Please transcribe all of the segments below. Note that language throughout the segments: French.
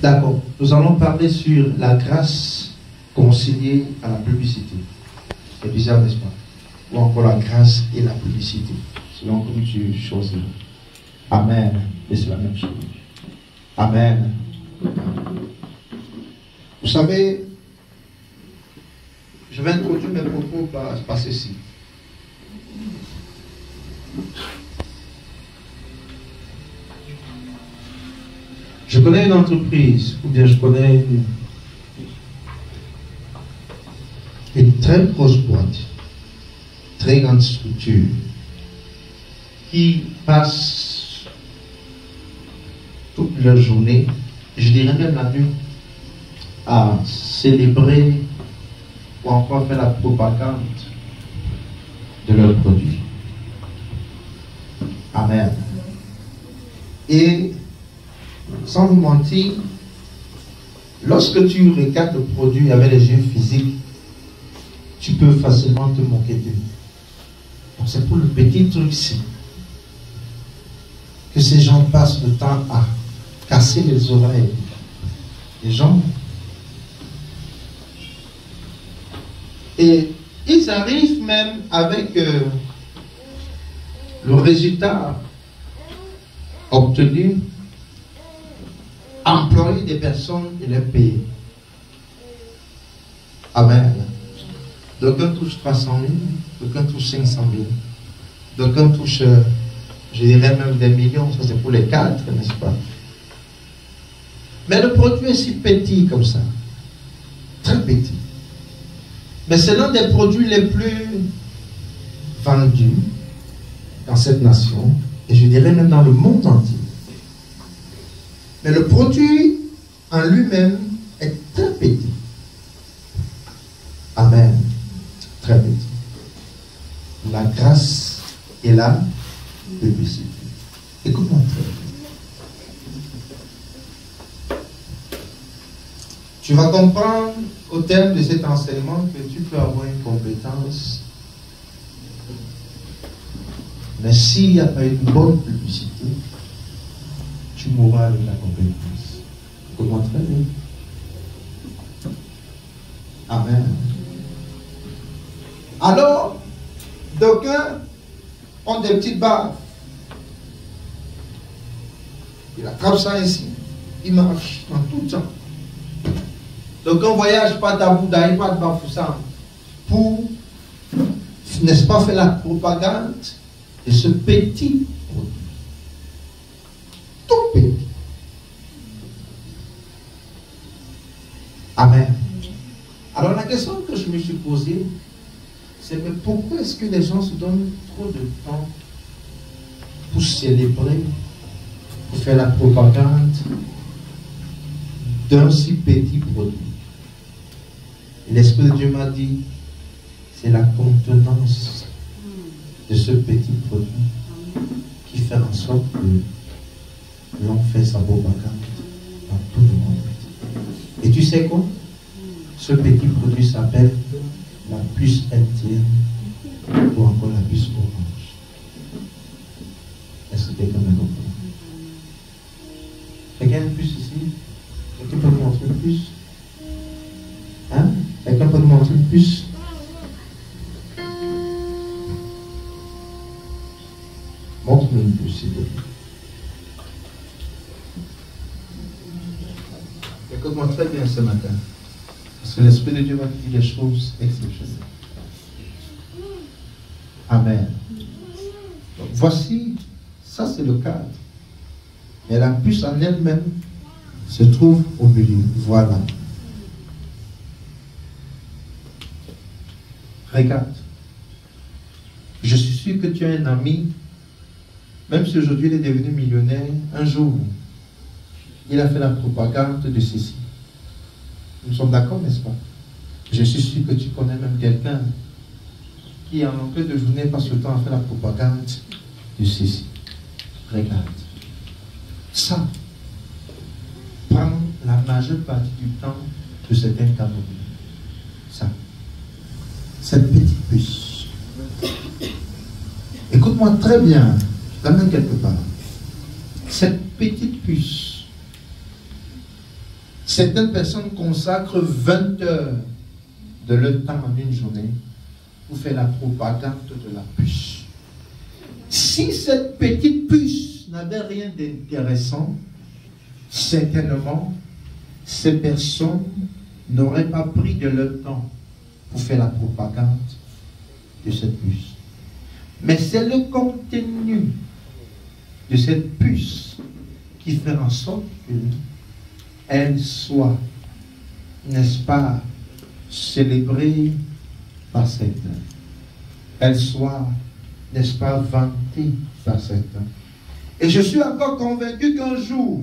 D'accord. Nous allons parler sur la grâce conciliée à la publicité. C'est bizarre, n'est-ce pas? Ou encore la grâce et la publicité. Selon comme tu choisis. Amen. Et c'est la même chose. Amen. Vous savez, je vais introduire mes propos par ceci. Je connais une entreprise, ou bien je connais une très grosse boîte, très grande structure, qui passe toute leur journée, je dirais même la nuit, à célébrer ou encore faire la propagande de leurs produits. Amen. Et sans vous mentir, lorsque tu regardes le produit avec les yeux physiques, tu peux facilement te moquer d'eux. Donc c'est pour le petit truc-ci que ces gens passent le temps à casser les oreilles des gens. Et ils arrivent même avec le résultat obtenu, employer des personnes et les payer. Amen. D'aucuns touchent 300 000, d'aucuns touchent 500 000, d'aucuns touchent, je dirais même des millions, ça c'est pour les cadres, n'est-ce pas? Mais le produit est si petit comme ça, très petit. Mais c'est l'un des produits les plus vendus dans cette nation, et je dirais même dans le monde entier. Mais le produit en lui-même est très petit. Amen. Très petit. La grâce et la publicité. Écoute-moi très bien. Tu vas comprendre au terme de cet enseignement que tu peux avoir une compétence, mais s'il n'y a pas une bonne publicité, tu mourras avec la compétence. Comment très bien. Amen. Alors, d'aucuns ont des petites baffes. Il attrape ça ici. Il marche dans tout le temps. D'aucuns voyagent pas d'Aboudaï, pas de Bafoussam, pour, n'est-ce pas, faire la propagande de ce petit produit. Tout petit. Amen. Alors la question que je me suis posée, c'est mais pourquoi est-ce que les gens se donnent trop de temps pour célébrer, pour faire la propagande d'un si petit produit? Et l'Esprit de Dieu m'a dit, c'est la contenance de ce petit produit qui fait en sorte que l'on fait sa propagande dans tout le monde. Et tu sais quoi? Ce petit produit s'appelle la puce indienne ou encore la puce orange. Est-ce que quelqu'un me comprend? Quelqu'un a une puce ici? Quelqu'un peut me montrer une puce? Hein? Quelqu'un peut me montrer une puce? Montre-moi une puce, s'il te plaît. Écoute-moi très bien ce matin. Parce que l'Esprit de Dieu va te dire des choses exceptionnelles. Amen. Donc, voici, ça c'est le cadre. Mais la puce en elle-même se trouve au milieu. Voilà. Regarde. Je suis sûr que tu as un ami, même si aujourd'hui il est devenu millionnaire, un jour, il a fait la propagande de ceci. Nous sommes d'accord, n'est-ce pas? Je suis sûr que tu connais même quelqu'un qui, en un peu de journée, passe le temps à faire la propagande de ceci. Regarde. Ça prend la majeure partie du temps de certains Camerounais. Ça. Cette petite puce. Écoute-moi très bien. Je t'amène quelque part. Cette petite puce Certaines personnes consacrent 20 heures de leur temps en une journée pour faire la propagande de la puce. Si cette petite puce n'avait rien d'intéressant, certainement, ces personnes n'auraient pas pris de leur temps pour faire la propagande de cette puce. Mais c'est le contenu de cette puce qui fait en sorte qu'elle soit, n'est-ce pas, célébrée par certains. Elle soit, n'est-ce pas, vantée par certains. Et je suis encore convaincu qu'un jour,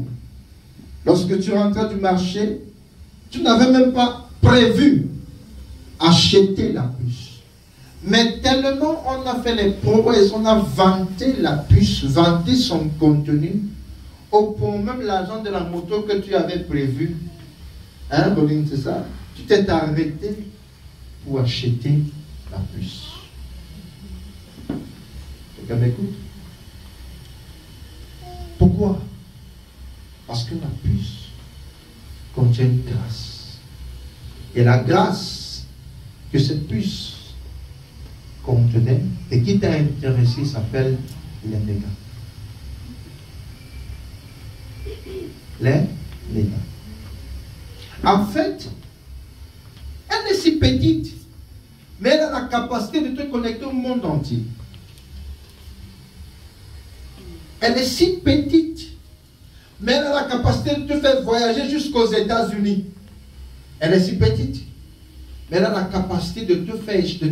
lorsque tu rentrais du marché, tu n'avais même pas prévu acheter la puce. Mais tellement on a fait les prouesses, on a vanté la puce, vanté son contenu, au point même l'argent de la moto que tu avais prévu, hein, Pauline, c'est ça? Tu t'es arrêté pour acheter la puce. Quelqu'un m'écoute? Pourquoi? Parce que la puce contient une grâce. Et la grâce que cette puce contenait et qui t'a intéressé s'appelle les mégas. Les mégas. En fait, elle est si petite, mais elle a la capacité de te connecter au monde entier. Elle est si petite, mais elle a la capacité de te faire voyager jusqu'aux États-Unis. Elle est si petite, mais elle a la capacité de te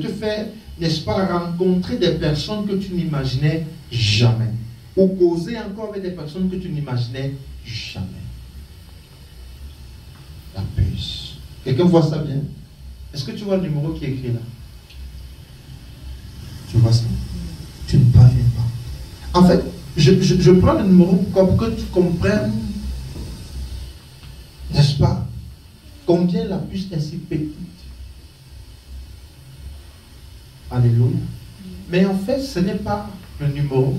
faire, n'est-ce pas, rencontrer des personnes que tu n'imaginais jamais. Ou causer encore avec des personnes que tu n'imaginais jamais. La puce. Quelqu'un voit ça bien? Est-ce que tu vois le numéro qui est écrit là? Tu vois ça? Tu ne parviens pas. En fait, je prends le numéro pour que tu comprennes, n'est-ce pas, combien la puce est si petite. Alléluia. Mais en fait, ce n'est pas le numéro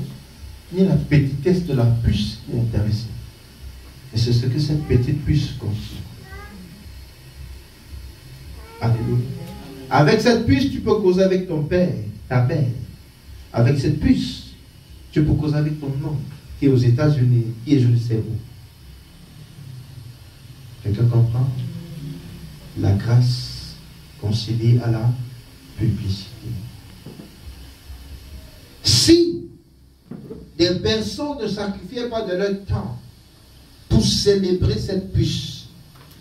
ni la petitesse de la puce qui est intéressante. Mais c'est ce que cette petite puce contient. Alléluia. Avec cette puce, tu peux causer avec ton père, ta mère. Avec cette puce, tu peux causer avec ton oncle qui est aux États-Unis, qui est je ne sais où. Quelqu'un comprend? La grâce concilie à la publicité. Si des personnes ne sacrifiaient pas de leur temps pour célébrer cette puce,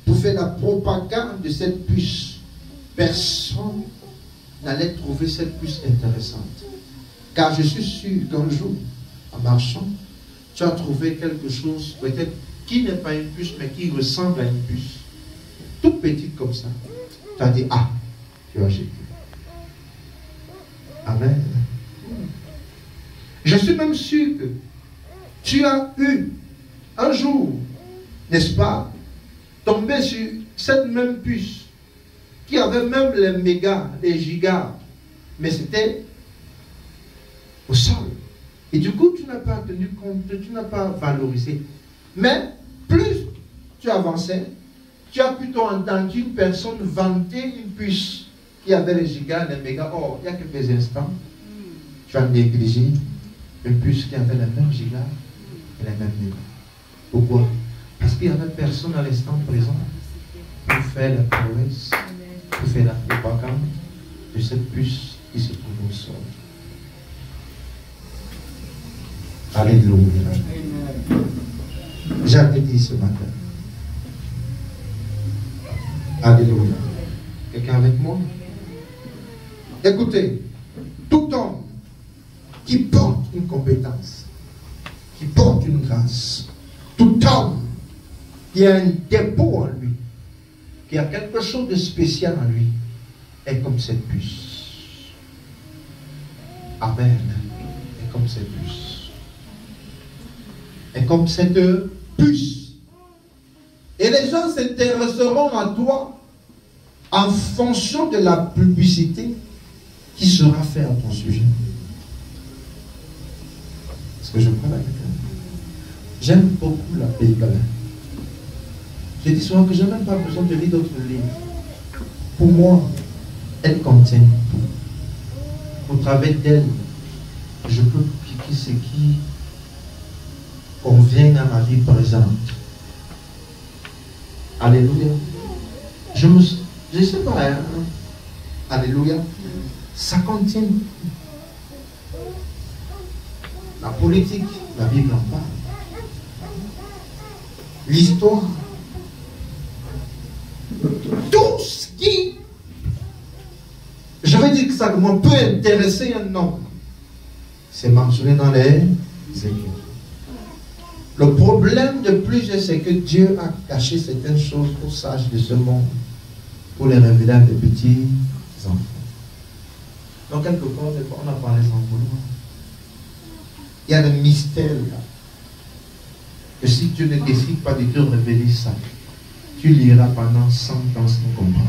pour faire la propagande de cette puce, personne n'allait trouver cette puce intéressante. Car je suis sûr qu'un jour, en marchant, tu as trouvé quelque chose, peut-être qui n'est pas une puce, mais qui ressemble à une puce. Toute petite comme ça. Tu as dit, ah, tu as acheté. Amen. Je suis même sûr que tu as eu un jour, n'est-ce pas, tombé sur cette même puce qui avait même les mégas, les gigas, mais c'était au sol. Et du coup, tu n'as pas tenu compte, tu n'as pas valorisé. Mais plus tu avançais, tu as plutôt entendu une personne vanter une puce qui avait les gigas, les mégas. Or, il y a quelques instants, tu as négligé une puce qui avait les mêmes gigas et les mêmes mégas. Pourquoi? Parce qu'il n'y avait personne à l'instant présent pour faire la prouesse, pour faire la propagande de cette puce qui se trouve au sol. Alléluia. J'avais dit ce matin. Alléluia. Quelqu'un avec moi? Écoutez, tout homme qui porte une compétence, qui porte une grâce, tout homme qui a un dépôt en lui, qui a quelque chose de spécial en lui, est comme cette puce. Amen. Est comme cette puce. Est comme cette puce. Et les gens s'intéresseront à toi en fonction de la publicité qui sera faite à ton sujet. Est-ce que je parle à quelqu'un? J'aime beaucoup la Bible. Je dis souvent que je n'ai même pas besoin de lire d'autres livres. Pour moi, elles contiennent tout. Au travers d'elles, je peux piquer ce qui convient à ma vie présente. Alléluia. Je ne sais pas, hein? Alléluia. Ça contient la politique, la Bible en parle. L'histoire. Tout ce qui, je vais dire que ça peut intéresser un homme, c'est mentionné dans les Écritures. Le problème de plusieurs, c'est que Dieu a caché certaines choses aux sages de ce monde pour les révéler à des petits enfants. Donc, quelque part, on a parlé sans vouloir. Il y a des mystères là. Et si Dieu ne décide pas de te révéler ça, tu liras pendant 100 ans sans comprendre.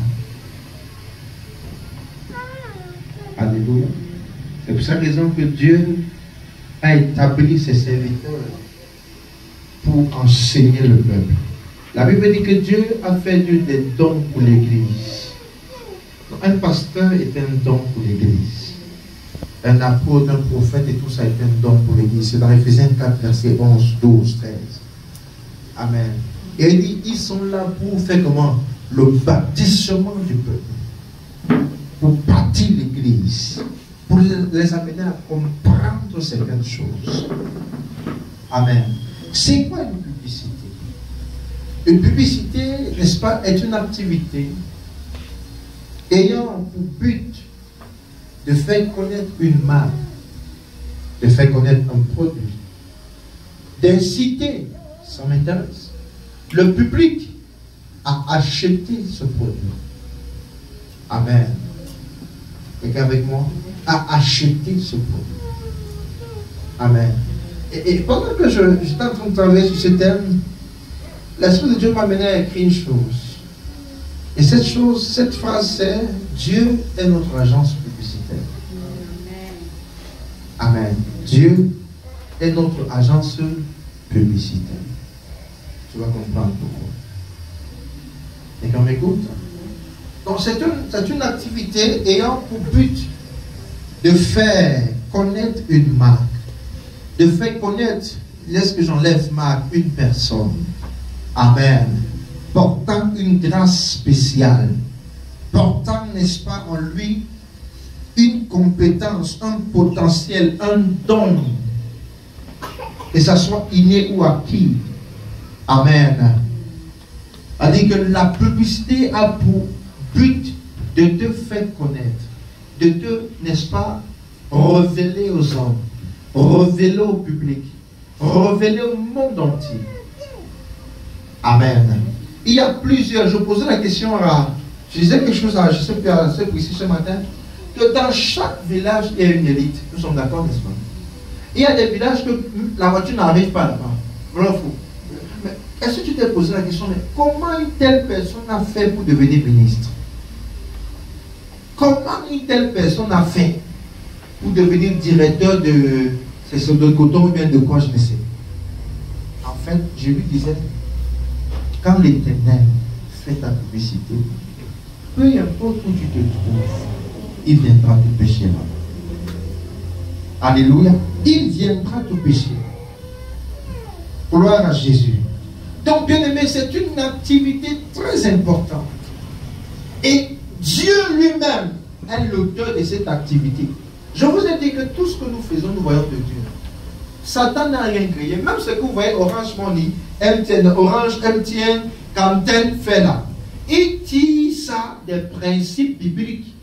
Alléluia. C'est pour cette raison que Dieu a établi ses serviteurs pour enseigner le peuple. La Bible dit que Dieu a fait des dons pour l'Église. Un pasteur est un don pour l'Église. Un apôtre, un prophète et tout ça est un don pour l'Église. C'est dans Éphésiens 4, versets 11, 12, 13. Amen. Et il dit, ils sont là pour faire comment? Le baptisement du peuple. Pour bâtir l'Église. Pour les amener à comprendre certaines choses. Amen. C'est quoi une publicité? Une publicité, n'est-ce pas, est une activité ayant pour but de faire connaître une marque, de faire connaître un produit, d'inciter, ça m'intéresse, le public à acheter ce produit. Amen. Quelqu'un avec moi? À acheter ce produit. Amen. Et pendant que j'étais en train de travailler sur ce thème, l'Esprit de Dieu m'a amené à écrire une chose. Et cette chose, cette phrase, c'est Dieu est notre agence publicitaire. Amen. Dieu est notre agence publicitaire. Tu vas comprendre pourquoi. Et qu'on m'écoute. Donc c'est une activité ayant pour but de faire connaître une marque. De faire connaître, lorsque j'enlève marque, une personne. Amen. Portant une grâce spéciale. Portant, n'est-ce pas, en lui, une compétence, un potentiel, un don. Que ça soit inné ou acquis. Amen. C'est-à-dire que la publicité a pour but de te faire connaître. De te, n'est-ce pas, révéler aux hommes. Révéler au public. Révéler au monde entier. Amen. Il y a plusieurs, je posais la question à, je disais quelque chose à, je sais plus, à ici ce matin, que dans chaque village, il y a une élite. Nous sommes d'accord, n'est-ce pas? Il y a des villages que la voiture n'arrive pas là-bas. Voilà, fou. Mais est-ce que tu t'es posé la question, mais comment une telle personne a fait pour devenir ministre? Comment une telle personne a fait pour devenir directeur de, c'est de coton ou bien de quoi, je ne sais. En fait, je lui disais, quand l'Éternel fait ta publicité, peu importe où tu te trouves, il viendra te pécher là. Alléluia. Il viendra te pécher. Gloire à Jésus. Donc, bien aimé, c'est une activité très importante. Et Dieu lui-même est l'auteur de cette activité. Je vous ai dit que tout ce que nous faisons, nous voyons de Dieu. Satan n'a rien créé. Même ce que vous voyez, Orange Money, MTN, Orange, MTN, Camden fait là. Il tire ça des principes bibliques.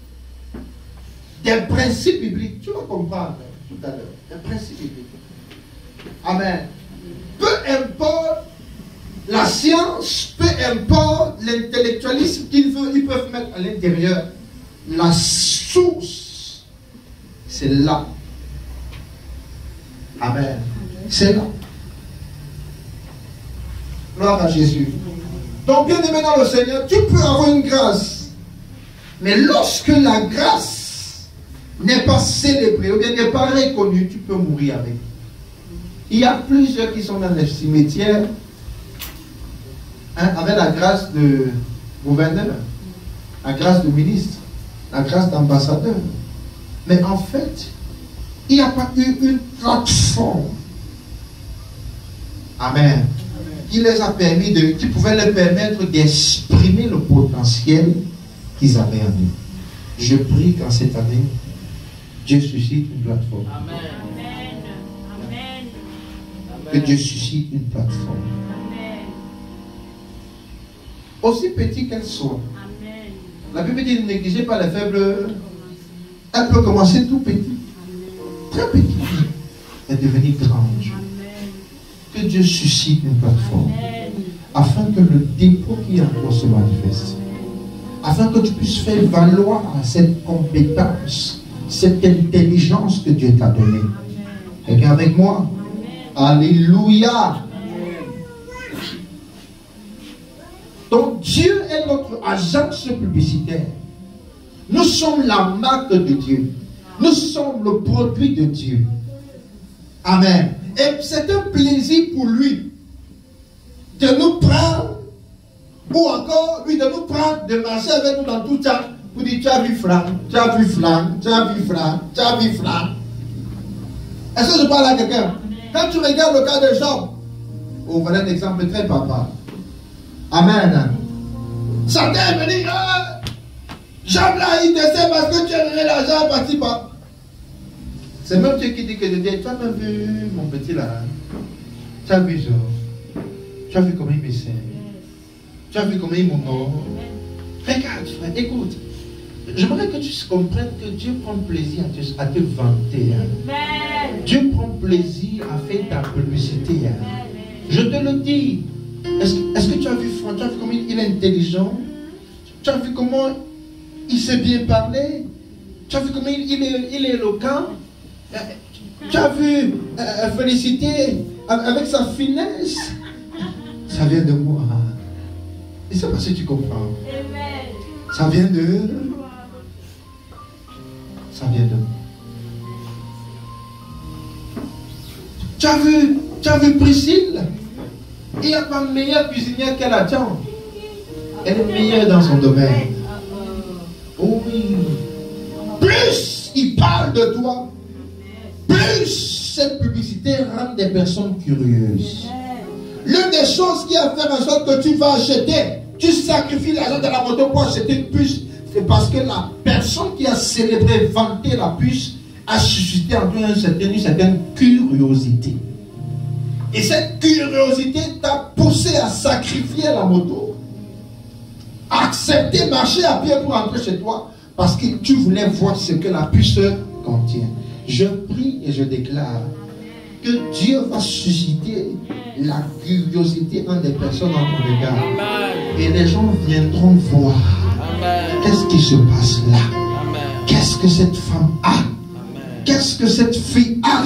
Des principes bibliques. Tu vas comprendre tout à l'heure. Des principes bibliques. Amen. Peu importe la science, peu importe l'intellectualisme qu'ils veulent, ils peuvent mettre à l'intérieur. La source, c'est là. Amen. C'est là. Gloire à Jésus. Donc, bien aimé dans le Seigneur, tu peux avoir une grâce. Mais lorsque la grâce n'est pas célébrée ou bien n'est pas reconnue, tu peux mourir avec. Il y a plusieurs qui sont dans les cimetières hein, avait la grâce de gouverneur, la grâce de ministre, la grâce d'ambassadeur. Mais en fait, il n'y a pas eu une plateforme. Amen. Qui les a permis qui pouvait leur permettre d'exprimer le potentiel qu'ils avaient en eux. Je prie qu'en cette année, Dieu suscite une plateforme. Amen. Que Dieu suscite une plateforme. Amen. Aussi petit qu'elle soit. Amen. La Bible dit ne négligez pas les faibles. Elle peut commencer tout petit. Amen. Très petit. Et devenir grande. Amen. Que Dieu suscite une plateforme. Amen. Afin que le dépôt qui est en toi se manifeste. Afin que tu puisses faire valoir cette compétence, cette intelligence que Dieu t'a donnée. Regarde avec moi. Alléluia. Donc Dieu est notre agence publicitaire. Nous sommes la marque de Dieu. Nous sommes le produit de Dieu. Amen. Et c'est un plaisir pour lui de nous prendre, ou encore lui de nous prendre, de marcher avec nous dans tout temps, pour dire tu as vu Franck, tu as vu Franck, tu as vu Franck, tu as vu Franck. Est-ce que je parle à quelqu'un? Quand tu regardes le cas de Job, oh, voilà un exemple très papa. Amen. Satan est venu, Job là, il décède parce que tu as donné l'argent parti par. C'est même Dieu qui dit que de dire, tu as même vu mon petit là. Tu as vu Job. Tu as vu comment il me sert. Tu as vu comment il m'honore. Regarde, frère, écoute. J'aimerais que tu comprennes que Dieu prend plaisir à te vanter. Hein. Dieu prend plaisir à faire ta publicité. Hein. Je te le dis. Est-ce que tu as vu Franck? Tu as vu comment il est intelligent? Tu as vu comment il sait bien parler? Tu as vu comment il est éloquent? Tu as vu Félicité avec sa finesse? Ça vient de moi. Et c'est parce que tu comprends. Ça vient de... Ça vient de moi. Tu as vu Priscille? Il n'y a pas meilleure cuisinière qu'elle attend. Elle est meilleure dans son domaine. Oh oui. Plus il parle de toi, plus cette publicité rend des personnes curieuses. L'une des choses qui a fait en sorte que tu vas acheter, tu sacrifies l'argent de la moto pour acheter une puce, c'est parce que la personne qui a célébré, vanté la puce, a suscité en toi une certaine curiosité. Et cette curiosité t'a poussé à sacrifier la moto, à accepter marcher à pied pour entrer chez toi, parce que tu voulais voir ce que la puce contient. Je prie et je déclare que Dieu va susciter la curiosité en des personnes en ton regard. Et les gens viendront voir qu'est-ce qui se passe là. Qu'est-ce que cette femme a? Qu'est-ce que cette fille a?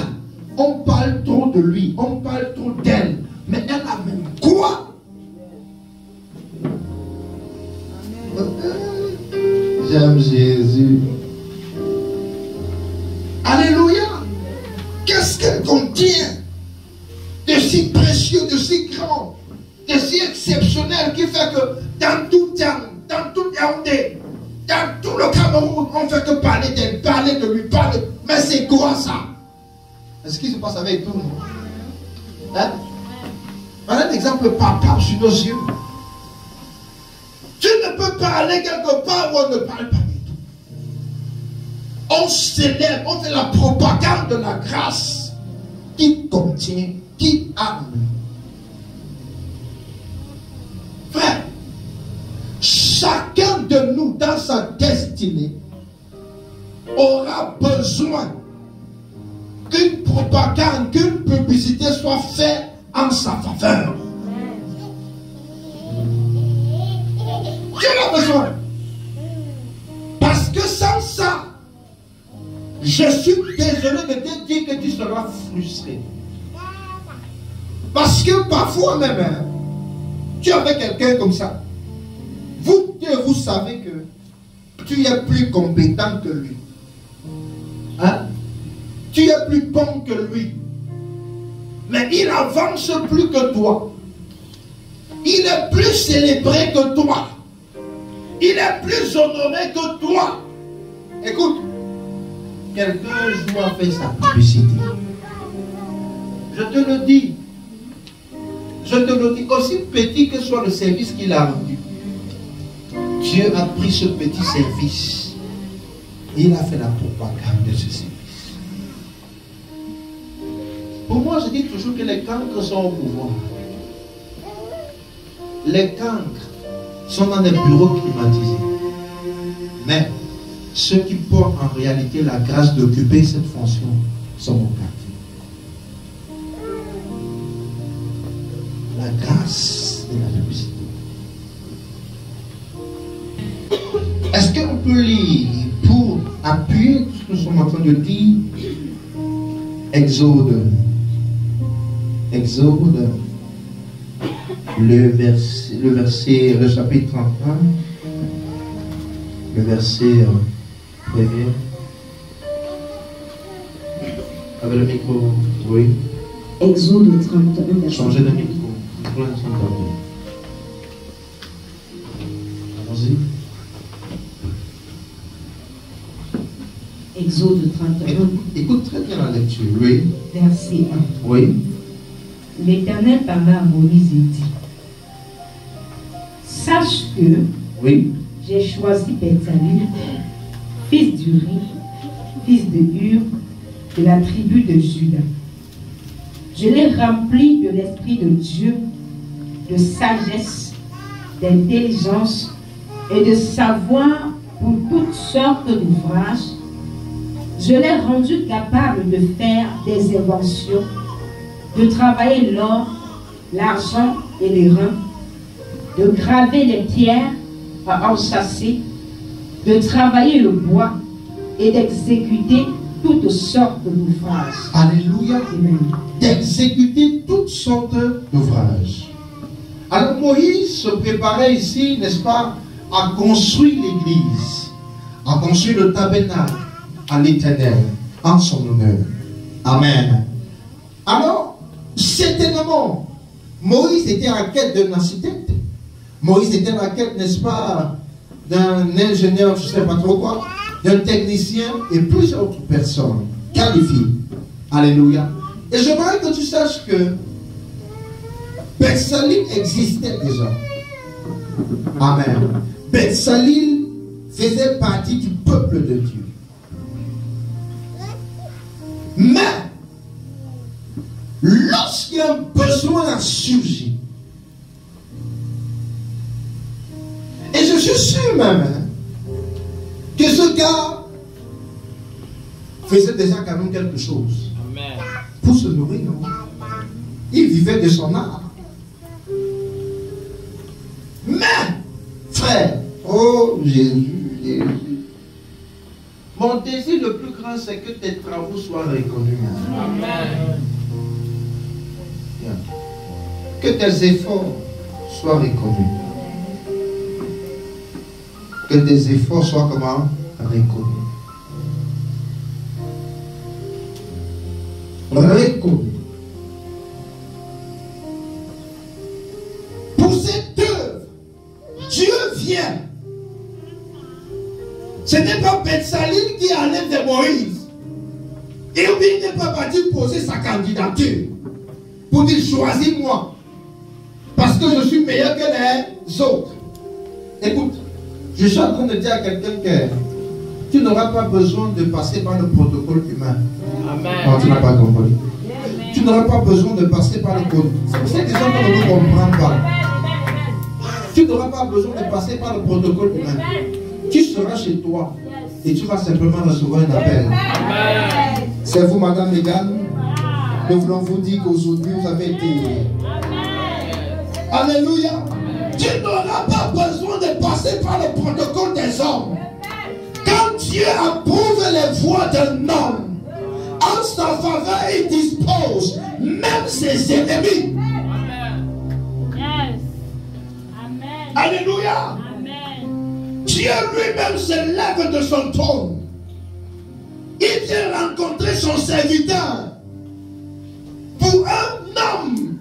On parle trop de lui, on parle trop d'elle, mais elle a même quoi? J'aime Jésus. Alléluia. Qu'est-ce qu'elle contient de si précieux, de si grand, de si exceptionnel qui fait que dans tout temps, dans tout Yaoundé, dans tout le Cameroun, on ne fait que parler d'elle, parler de lui, parler. Mais c'est quoi ça? Est-ce qu'il se passe avec tout le monde? Hein? Voilà un exemple palpable sur nos yeux. Tu ne peux pas aller quelque part où on ne parle pas du tout. On célèbre, on fait la propagande de la grâce qui contient, qui a. Frère, chacun de nous dans sa destinée aura besoin qu'une propagande, qu'une publicité soit faite en sa faveur. Tu en as besoin. Parce que sans ça, je suis désolé de te dire que tu seras frustré. Parce que parfois même, hein, tu es avec quelqu'un comme ça. Vous savez que tu es plus compétent que lui. Hein? Tu es plus bon que lui. Mais il avance plus que toi. Il est plus célébré que toi. Il est plus honoré que toi. Écoute, quelqu'un joue à faire sa publicité. Je te le dis. Je te le dis, aussi petit que soit le service qu'il a rendu. Dieu a pris ce petit service. Et il a fait la propagande de ce service. Pour moi, je dis toujours que les cancres sont au pouvoir. Les cancres sont dans des bureaux climatisés. Mais ceux qui portent en réalité la grâce d'occuper cette fonction sont au quartier. La grâce de la publicité. Est-ce qu'on peut lire pour appuyer tout ce que nous sommes en train de dire? Exode. Exode. Le chapitre 31. Le verset premier. Avec le micro, oui. Exode 31, verset. Changez de micro. Allons-y. Exode 31. Écoute très bien la lecture, oui. Verset 1. Oui. L'Éternel parla à Moïse et dit: sache que Oui. j'ai choisi Bezalel, fils d'Uri, fils de Hur, de la tribu de Juda. Je l'ai rempli de l'Esprit de Dieu, de sagesse, d'intelligence et de savoir pour toutes sortes d'ouvrages. Je l'ai rendu capable de faire des inventions, de travailler l'or, l'argent et les reins, de graver les pierres à enchâsser, de travailler le bois et d'exécuter toutes sortes d'ouvrages. Alléluia. Amen. D'exécuter toutes sortes d'ouvrages. Alors Moïse se préparait ici, n'est-ce pas, à construire l'église, à construire le tabernacle à l'Éternel en son honneur. Amen. Alors, certainement, Moïse était en quête d'un architecte. Moïse était en quête, n'est-ce pas, d'un ingénieur, je ne sais pas trop quoi, d'un technicien et plusieurs autres personnes qualifiées. Alléluia. Et j'aimerais que tu saches que Bezalel existait déjà. Amen. Bezalel faisait partie du peuple de Dieu. Mais, lorsqu'un besoin a surgi, et je suis sûr même que ce gars faisait déjà quand même quelque chose. Amen. Pour se nourrir, non? Il vivait de son art. Mais, frère, oh Jésus, Jésus, mon désir le plus grand, c'est que tes travaux soient reconnus. Amen. Bien. Que tes efforts soient reconnus. Que tes efforts soient comment? Reconnus. Reconnus. Pour cette œuvre, Dieu vient. Ce n'est pas Bezalel qui allait vers Moïse. Et il n'est pas parti poser sa candidature pour dire choisis-moi parce que je suis meilleur que les autres. Écoute, je suis en train de dire à quelqu'un que tu n'auras pas besoin de passer par le protocole humain. Amen. Non, tu n'as pas compris. Tu n'auras pas besoin de passer par le protocole. C'est des gens qui ne comprennent pas. Tu n'auras pas besoin de passer par le protocole humain. Tu seras chez toi et tu vas simplement recevoir un appel. C'est vous, Madame Mégane. Nous voulons vous dire qu'aujourd'hui vous avez été. Alléluia. Tu n'auras pas besoin de passer par le protocole des hommes. Quand Dieu approuve les voies d'un homme, en sa faveur, il dispose même ses ennemis. Alléluia. Dieu lui-même se lève de son trône. Il vient rencontrer son serviteur. Pour un homme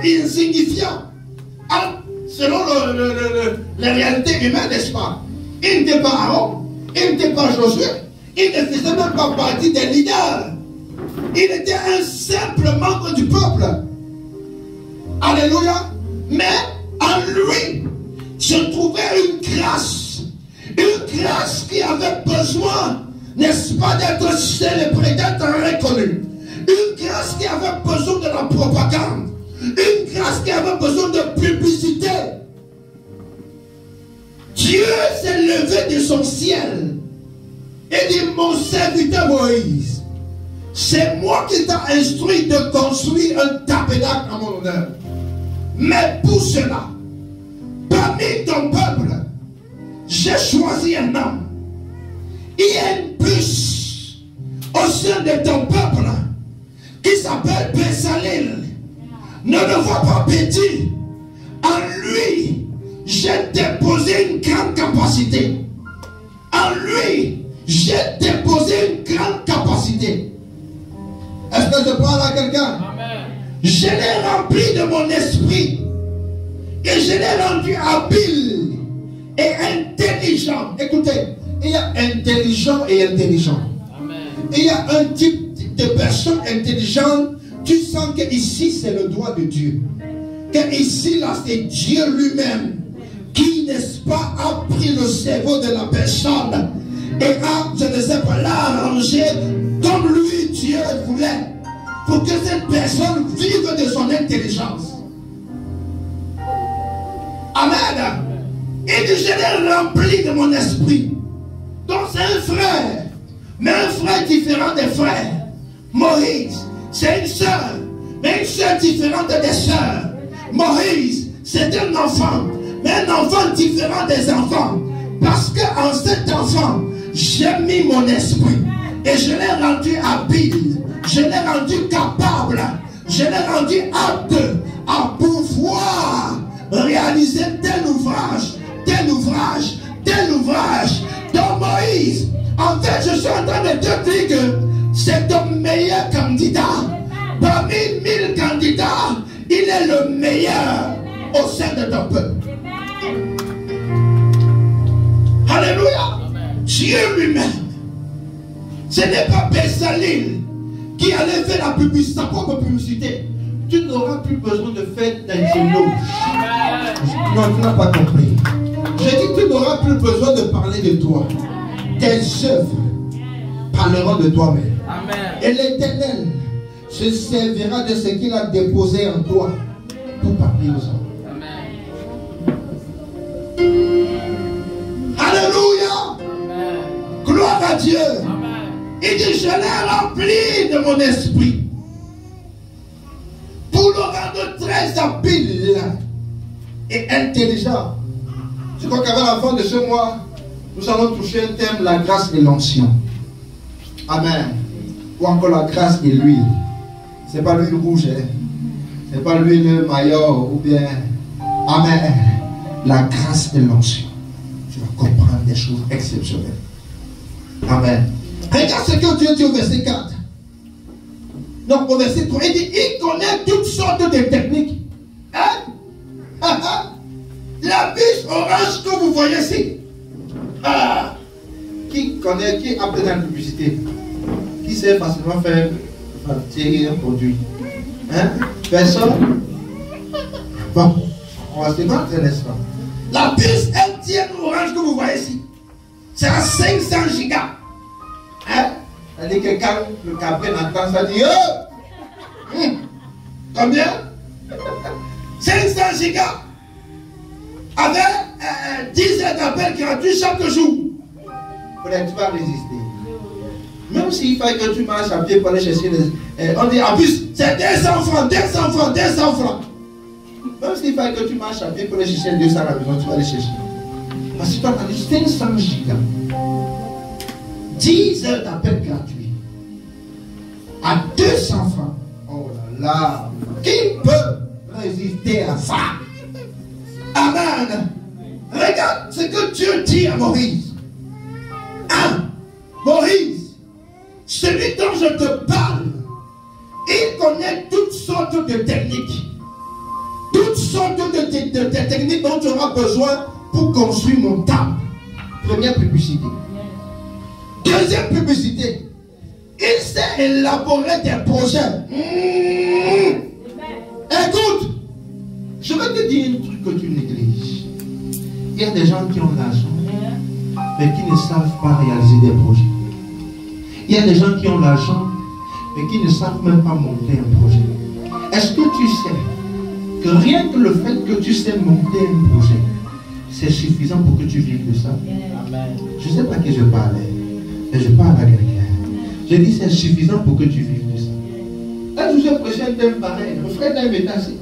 insignifiant, un selon les réalités humaines, n'est-ce pas? Il n'était pas Aaron, il n'était pas Josué, il ne faisait même pas partie des leaders. Il était un simple membre du peuple. Alléluia. Mais en lui se trouvait une grâce qui avait besoin, n'est-ce pas, d'être célébrée, d'être reconnue. Une grâce qui avait besoin de la propagande. Une grâce qui avait besoin de publicité. Dieu s'est levé de son ciel et dit, mon serviteur Moïse, c'est moi qui t'ai instruit de construire un tabernacle à mon honneur. Mais pour cela, parmi ton peuple, j'ai choisi un homme. Il y a une puce au sein de ton peuple qui s'appelle Bézalel. Ne le vois pas petit. En lui, j'ai déposé une grande capacité. En lui, j'ai déposé une grande capacité. Est-ce que je parle à quelqu'un? Je l'ai rempli de mon esprit. Et je l'ai rendu habile et intelligent. Écoutez, il y a intelligent et intelligent. Amen. Il y a un type de personne intelligente. Tu sens que ici c'est le doigt de Dieu. Que ici là c'est Dieu lui-même qui, n'est-ce pas, a pris le cerveau de la personne et a, je ne sais pas, l'a arrangé comme lui Dieu voulait pour que cette personne vive de son intelligence. Amen. Et je l'ai rempli de mon esprit. Donc c'est un frère, mais un frère différent des frères. Moïse, c'est une sœur, mais une sœur différente des sœurs. Moïse, c'est un enfant, mais un enfant différent des enfants. Parce qu'en cet enfant, j'ai mis mon esprit. Et je l'ai rendu habile. Je l'ai rendu capable. Je l'ai rendu apte à pouvoir réaliser tel ouvrage, tel ouvrage, tel ouvrage. Donc Moïse, en fait, je suis en train de te dire que c'est ton meilleur candidat. Parmi 1000 candidats, il est le meilleur au sein de ton peuple. Alléluia. Dieu lui-même. Ce n'est pas Bézalel qui allait faire la publicité, sa propre publicité. Tu n'auras plus besoin de faire d'interloge. Non, tu n'as pas compris. Je dis que tu n'auras plus besoin de parler de toi. Tes œuvres parleront de toi-même. Et l'Éternel se servira de ce qu'il a déposé en toi pour parler aux hommes. Alléluia. Gloire à Dieu. Il dit, je l'ai rempli de mon esprit pour le rendre très habile et intelligent. Je crois qu'avant la fin de ce mois, nous allons toucher un thème, la grâce et l'onction. Amen. Ou encore la grâce et l'huile. Ce n'est pas l'huile rouge, hein? Ce n'est pas l'huile maillot ou bien. Amen. La grâce et l'onction. Tu vas comprendre des choses exceptionnelles. Amen. Regarde ce que Dieu dit au verset 4. Donc au verset 3, il dit, il connaît toutes sortes de techniques. Hein? La puce orange que vous voyez ici. Ah. Qui connaît, qui a besoin de publicité? Qui sait facilement faire tirer un produit? Hein? Personne? Bon, on va se battre, n'est-ce pas? La puce MTN orange que vous voyez ici, c'est à 500 gigas. Hein? C'est-à-dire que quand le cabré entend ça, dit combien? 500 gigas. Avec 10 heures d'appel gratuit chaque jour. Peut-être tu vas résister. Même s'il faut que tu marches à pied pour aller chercher les. On dit en plus, c'est 200 francs, 200 francs, 200 francs. Même s'il faut que tu marches à pied pour aller chercher 200 à la maison, tu vas aller chercher. Parce que tu as dit 500 gigas. 10 heures d'appel gratuit. À 200 francs. Oh là là. Qui peut résister à ça? Amen. Regarde ce que Dieu dit à Moïse. Moïse, celui dont je te parle, il connaît toutes sortes de techniques. Toutes sortes de techniques. techniques dont tu auras besoin pour construire mon temple. Première publicité. Deuxième publicité. Il sait élaborer des projets. Écoute, je vais te dire un truc que tu négliges. Il y a des gens qui ont l'argent, mais qui ne savent pas réaliser des projets. Il y a des gens qui ont l'argent, mais qui ne savent même pas monter un projet. Est-ce que tu sais que rien que le fait que tu sais monter un projet, c'est suffisant pour que tu vives de ça? Amen. Je ne sais pas qui je parle, mais je parle à quelqu'un. Je dis c'est suffisant pour que tu vives de ça. Quand je suis prêché un thème pareil, le frère d'un métassé,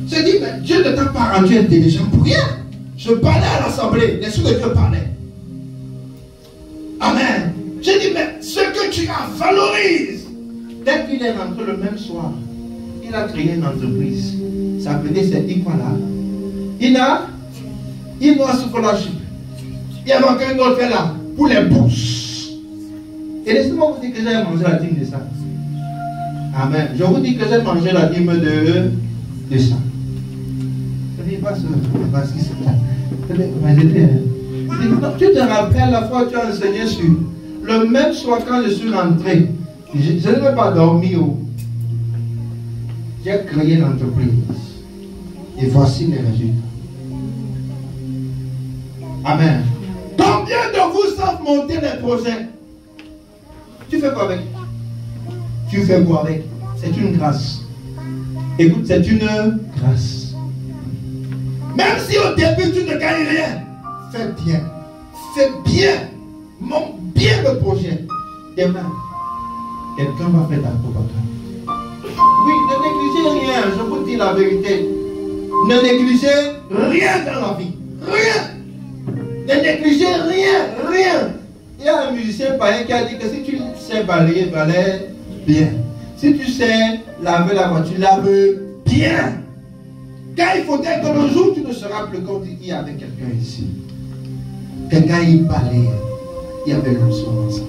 je dis, mais Dieu ne t'a pas rendu intelligent pour rien. Je parlais à l'assemblée, l'Esprit de Dieu parlait. Amen. Je dis, mais ce que tu as, valorise. Dès qu'il est rentré le même soir, il a créé une entreprise. Ça s'appelait c'est Ikwala. Il a scholarship. Il y a encore un autre là pour les bourses. Et laissez-moi vous dire que j'ai mangé la dîme de ça. Amen. Je vous dis que j'ai mangé la dîme de ça. Je dis pas ce qui se passe. Tu te rappelles la fois que tu as enseigné sur le même soir quand je suis rentré. Je ne vais pas dormir. J'ai créé l'entreprise. Et voici les résultats. Amen. Combien de vous savent monter les projets? Tu fais quoi avec? Tu fais quoi avec? C'est une grâce. Écoute, c'est une grâce. Même si au début tu ne gagnes rien, fais bien. Fais bien. Monte bien le projet. Demain, quelqu'un va faire ta propagande. Oui, ne négligez rien, je vous dis la vérité. Ne négligez rien dans la vie. Rien. Ne négligez rien. Il y a un musicien païen qui a dit que si tu sais balayer, balaye bien. Si tu sais laver la voiture, lave bien. Car il faudrait que le jour où tu ne seras plus compte, il y avait quelqu'un ici. Quelqu'un il balayait. Il y avait l'onction dans ça.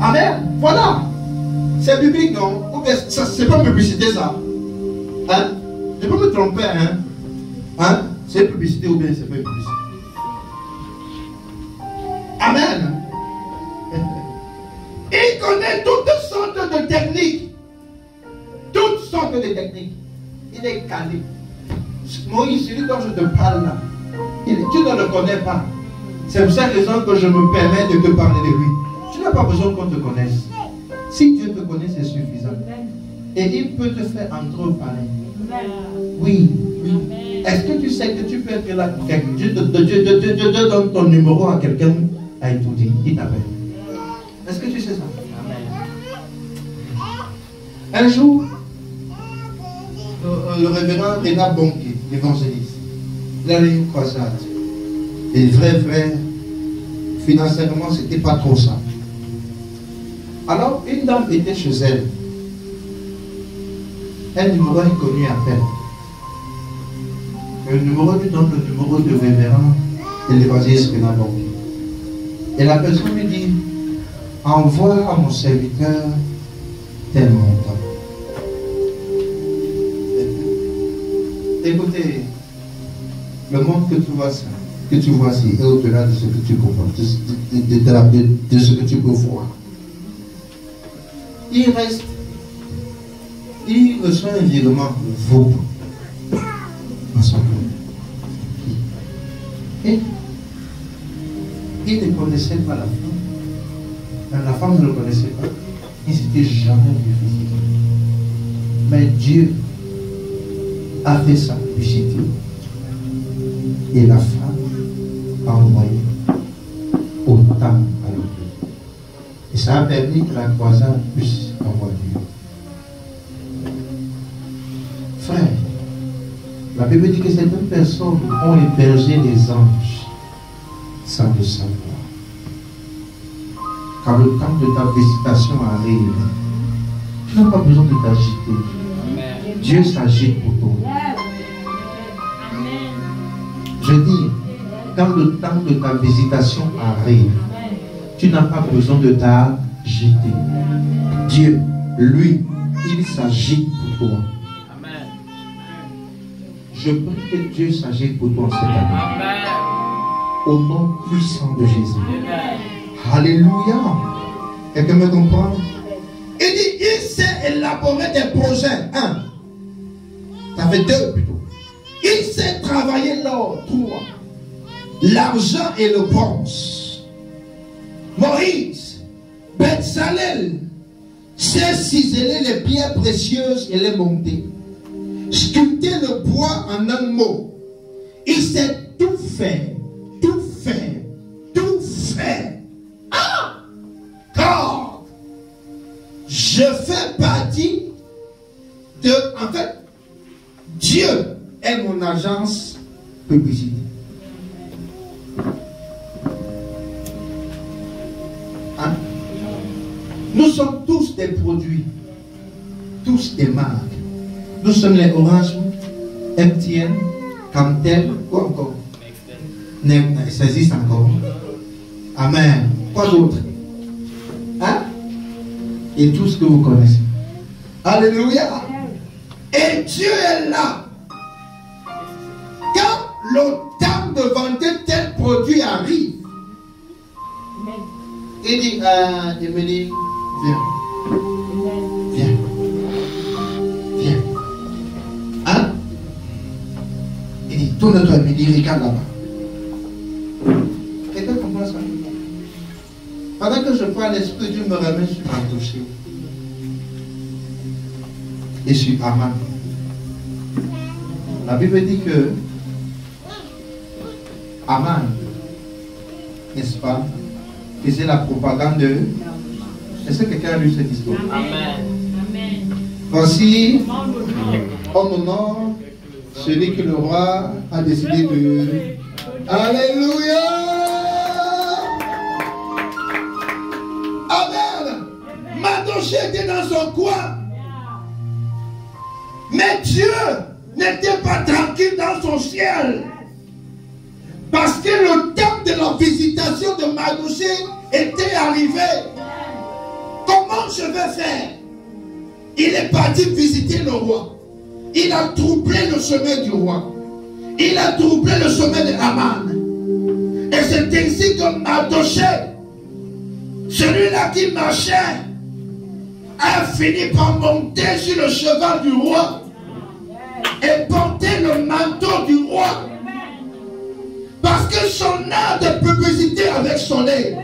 Amen. Voilà. C'est biblique, non? Ou bien c'est pas publicité ça? Hein? Je peux me tromper, hein? Hein? C'est publicité ou bien c'est pas publicité? Amen. Il connaît toutes sortes de techniques. Toutes sortes de techniques. Il est calé. Moïse, celui dont je te parle là, tu ne le connais pas. C'est pour cette raison que je me permets de te parler de lui. Tu n'as pas besoin qu'on te connaisse. Si Dieu te connaît, c'est suffisant. Et il peut te faire entre eux parler. Oui. Est-ce que tu sais que tu peux être là pour quelqu'un? Dieu donne ton numéro à quelqu'un à étudier. Il t'appelle. Est-ce que tu sais ça? Un jour, le révérend Réna Bonquet, évangéliste, il a eu une croisade. Et vrai, financièrement, c'était pas trop ça. Alors, une dame était chez elle. Un numéro inconnu appelle. Le numéro lui donne le numéro de révérend de l'évangéliste Réna Bonquet. Et la personne lui dit, envoie à mon serviteur tel montant. Écoutez, le monde que tu vois ici est au-delà de ce que tu comprends, de ce que tu peux voir. Il reste, il reçoit un virement vaut dans son cœur. Et il ne connaissait pas la femme. La femme ne le connaissait pas. Il ne s'était jamais vu physiquement. Mais Dieu a fait sa publicité. Et la femme a envoyé autant à l'autre. Et ça a permis que la croisade puisse avoir lieu. Frère, la Bible dit que certaines personnes ont hébergé les anges sans le savoir. Quand le temps de ta visitation arrive, tu n'as pas besoin de t'agiter. Dieu s'agite pour toi. Je dis, quand le temps de ta visitation arrive, tu n'as pas besoin de t'agiter. Dieu, lui, il s'agite pour toi. Je prie que Dieu s'agisse pour toi en cette année. Amen. Au nom puissant de Jésus. Amen. Alléluia. Quelqu'un me comprend? Il dit, il sait élaborer des projets. Un. Ça fait deux plutôt. Il sait travailler l'or. Trois. L'argent et le bronze. Moïse, Bezalel, sait ciseler les pierres précieuses et les monter. Sculpter le bois en un mot. Il sait tout faire. Tout faire. Tout faire. Ah! Car je fais partie de... En fait, Dieu est mon agence publicité. Hein? Nous sommes tous des produits, tous des marques. Nous sommes les Orange, MTN, Camtel, quoi encore? Ça existe encore. Amen. Quoi d'autre? Hein? Et tout ce que vous connaissez. Alléluia. Et Dieu est là. Quand le temps de vendre tel produit arrive, il dit à Émilie, viens. Viens. Viens. Hein? Il dit, tourne-toi, Émilie, regarde là-bas. Quelqu'un comprend ça? Pendant que je parle, l'Esprit de Dieu me ramène sur Mardoché et sur Aman. La Bible dit que Aman, n'est-ce pas, faisait la propagande de... Est-ce que quelqu'un a lu cette histoire? Amen. Voici, en honneur, celui que le roi a décidé de... Alléluia! Amen! Mardoché était dans son coin. Mais Dieu n'était pas tranquille dans son ciel. Parce que le temps de la visitation de Mardoché était arrivé. Comment je vais faire? Il est parti visiter le roi. Il a troublé le chemin du roi. Il a troublé le chemin de Haman. Et c'est ainsi que Mardoché, celui-là qui marchait, a fini par monter sur le cheval du roi et porter le manteau du roi. Parce que son art de publicité avec son nez.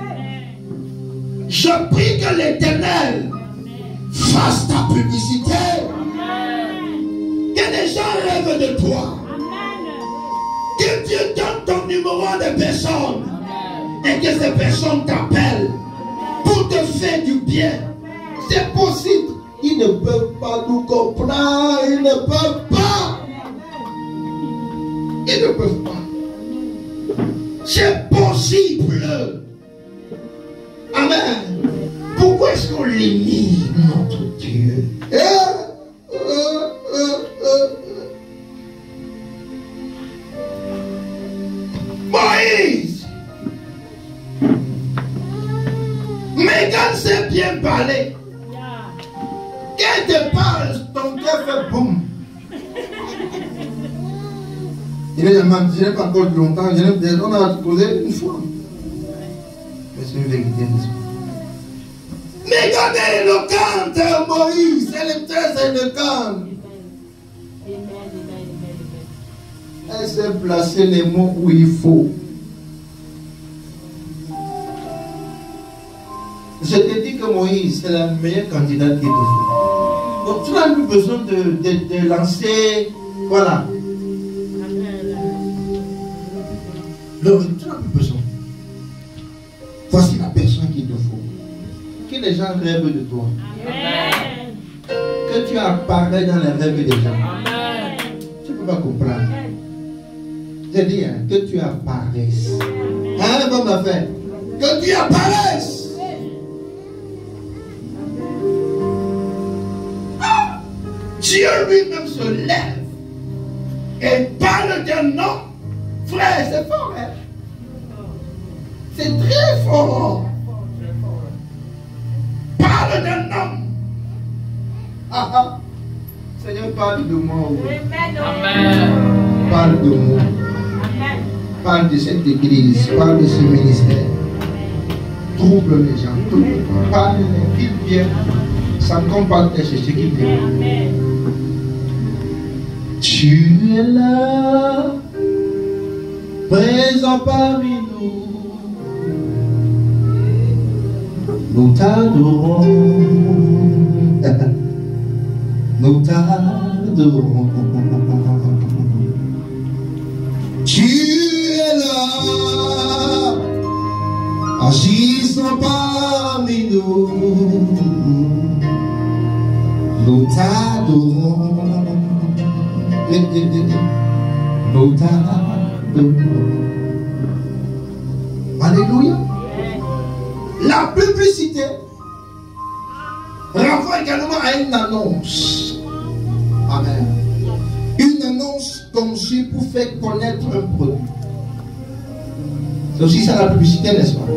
Je prie que l'Éternel fasse ta publicité. Que les gens rêvent de toi. Que Dieu donne ton numéro à des personnes. Et que ces personnes t'appellent pour te faire du bien. C'est possible. Ils ne peuvent pas nous comprendre. Ils ne peuvent pas. Ils ne peuvent pas. C'est possible. Amen. Pourquoi est-ce qu'on limite notre Dieu? Moïse. Mais quand c'est bien parlé, quand te parle, ton cœur fait boum. Il est jamais, je n'ai pas encore longtemps, on a posé une fois. Mais c'est une vérité, n'est-ce pas? Mais quand elle est éloquente, Moïse, elle est très éloquente. Elle sait placer les mots où il faut. Je te dis que Moïse, c'est la meilleure candidate qu'il te faut. Donc tu n'as plus besoin de lancer, voilà. Non, tu n'as plus besoin. Voici la personne qu'il te faut. Que les gens rêvent de toi. Amen. Que tu apparais dans les rêves des gens. Amen. Tu ne peux pas comprendre. J'ai dit, hein, que tu apparaisses. Hein, bonne affaire. Que tu apparaisses. Dieu lui-même se lève et parle d'un homme. Frère, c'est fort, hein? C'est très fort. Parle d'un homme. Ah ah. Seigneur, parle de moi. Amen. parle de moi. Parle de cette église, parle de ce ministère. Trouble les gens. Parle qu'ils viennent. Sans combattre chez ce qu'ils viennent. Tu es là, présent parmi nous. Nous t'adorons. Nous t'adorons. Tu es là, agissant parmi nous. Nous t'adorons. Nous t'adorons. Alléluia. La publicité renvoie également à une annonce. Amen. Une annonce conçue pour faire connaître un produit. C'est aussi ça la publicité, n'est-ce pas?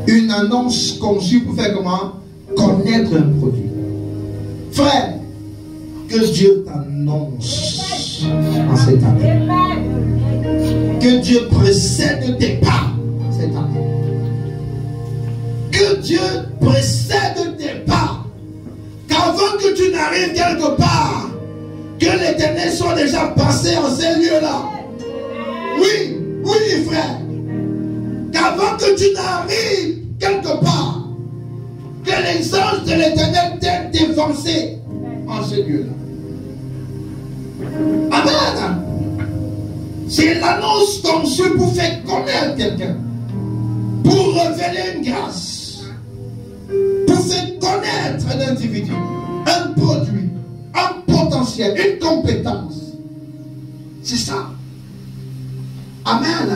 Une annonce conçue pour faire comment? Connaître un produit. Frère, que Dieu t'annonce en cette année. Que Dieu précède tes pas cette année. Que Dieu précède tes pas. Qu'avant que tu n'arrives quelque part, que l'Éternel soit déjà passé en ces lieux-là. Oui, oui, frère. Qu'avant que tu n'arrives quelque part, que les anges de l'Éternel t'aient dévancé en ces lieux-là. Amen. C'est l'annonce conçue pour faire connaître quelqu'un, pour révéler une grâce, pour faire connaître un individu, un produit, un potentiel, une compétence. C'est ça. Amen.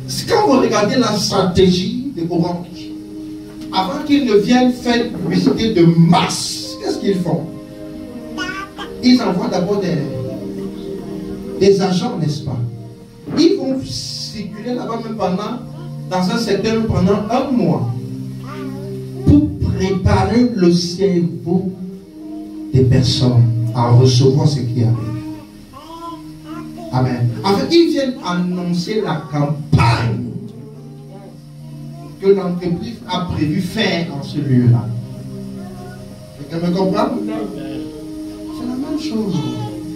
C'est quand vous regardez la stratégie de Orange, avant qu'ils ne viennent faire une publicité de masse, qu'est-ce qu'ils font? Ils envoient d'abord des agents, n'est-ce pas? Ils vont circuler là-bas même dans un secteur pendant un mois pour préparer le cerveau des personnes à recevoir ce qui arrive. Amen. En fait, ils viennent annoncer la campagne que l'entreprise a prévu faire dans ce lieu-là. Quelqu'un me comprend? C'est la même chose.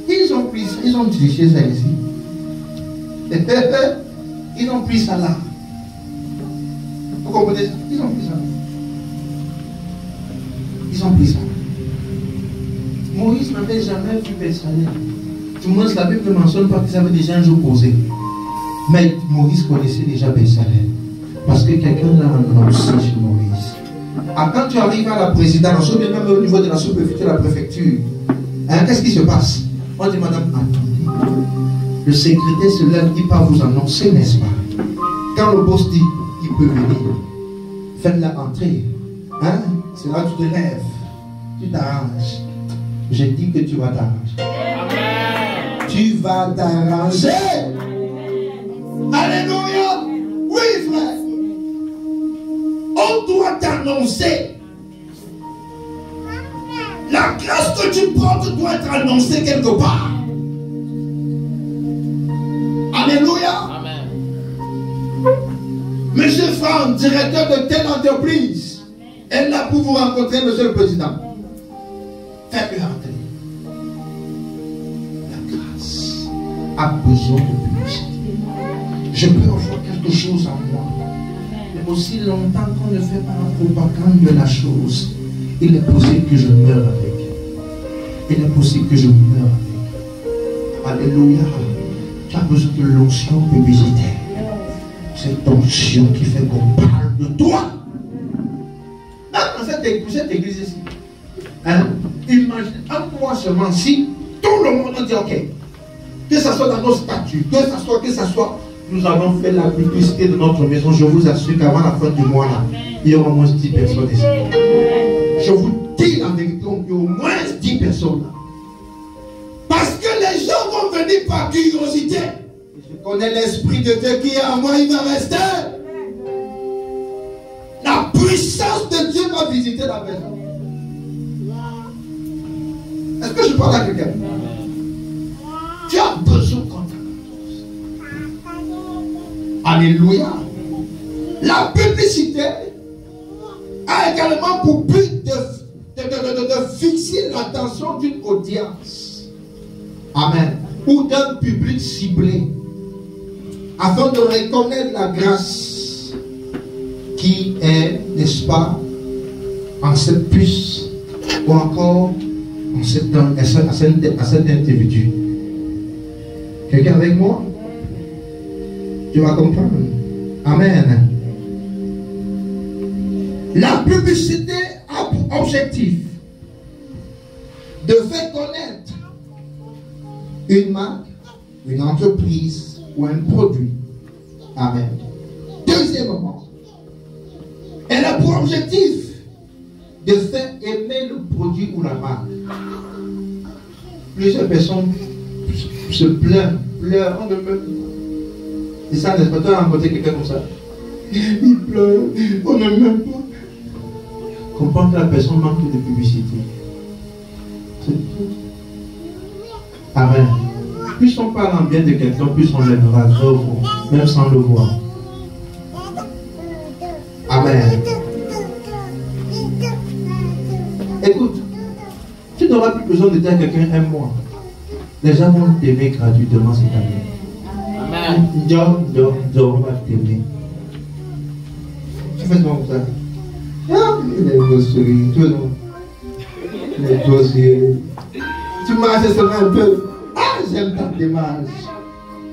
Ils ont triché ça ici. Ils ont pris ça là. Vous comprenez ça? Ils ont pris ça. Ils ont pris ça. Moïse n'avait jamais vu Bézalel. Du moins, la Bible ne mentionne pas qu'ils avaient déjà un jour posé. Mais Moïse connaissait déjà Bézalel. Parce que quelqu'un l'a annoncé chez Moïse. Ah, quand tu arrives à la présidence, ou même au niveau de la sous-préfecture, la préfecture, hein, qu'est-ce qui se passe? On dit, madame, attendez. Le secrétaire se lève, il va vous annoncer, n'est-ce pas? Quand le boss dit, il peut venir, faites-la entrer. Hein? C'est là que tu te lèves. Tu t'arranges. Je dis que tu vas t'arranger. Tu vas t'arranger. Alléluia. Oui, frère. On doit t'annoncer. La grâce que tu portes doit être annoncée quelque part. Alléluia. Amen. Monsieur Franck, directeur de telle entreprise, est là pour vous rencontrer, monsieur le président. Faites-le entrer. La grâce a besoin de publicité. Je peux avoir quelque chose en moi. Mais aussi longtemps qu'on ne fait pas la propagande de la chose, il est possible que je meure avec. Il est possible que je meure avec. Alléluia. Tu as besoin de l'onction publicitaire. Cette onction qui fait qu'on parle de toi. Dans cette église ici, hein, imagine un mois seulement si tout le monde dit ok, que ce soit dans nos statuts, que ce soit, nous avons fait la publicité de notre maison. Je vous assure qu'avant la fin du mois là, il y aura au moins 10 personnes ici. Je vous dis la vérité, il y a au moins 10 personnes là. Parce que les gens vont venir par curiosité. Je connais l'esprit de Dieu qui est en moi, il va rester. La puissance de Dieu va visiter la maison. Est-ce que je parle à quelqu'un? Tu as besoin qu'on t'annonce. Alléluia. La publicité a également pour but de fixer l'attention d'une audience. Amen. Ou d'un public ciblé. Afin de reconnaître la grâce qui est, n'est-ce pas, en cette puce ou encore en cet individu. Quelqu'un avec moi? Tu vas comprendre. Amen. La publicité a pour objectif de faire connaître une marque, une entreprise ou un produit. Amen. Deuxièmement, elle a pour objectif de faire aimer le produit ou la marque. Plusieurs personnes se plaignent, pleurent, on ne me... C'est ça, n'est-ce pas? Tu as rencontré quelqu'un comme ça? Il pleure, on ne m'aime pas. Comprendre que la personne manque de publicité. Amen. Plus on parle en bien de quelqu'un, plus on l'aimera, même sans le voir. Amen. Écoute, tu n'auras plus besoin de dire à quelqu'un aime-moi. Les gens vont t'aimer gratuitement cette année. Amen. On va t'aimer. Tu fais comme ça. Ah, les grosseries, tu vois. Les grosseries. Tu marches seulement un peu. Ah, j'aime ta démarche.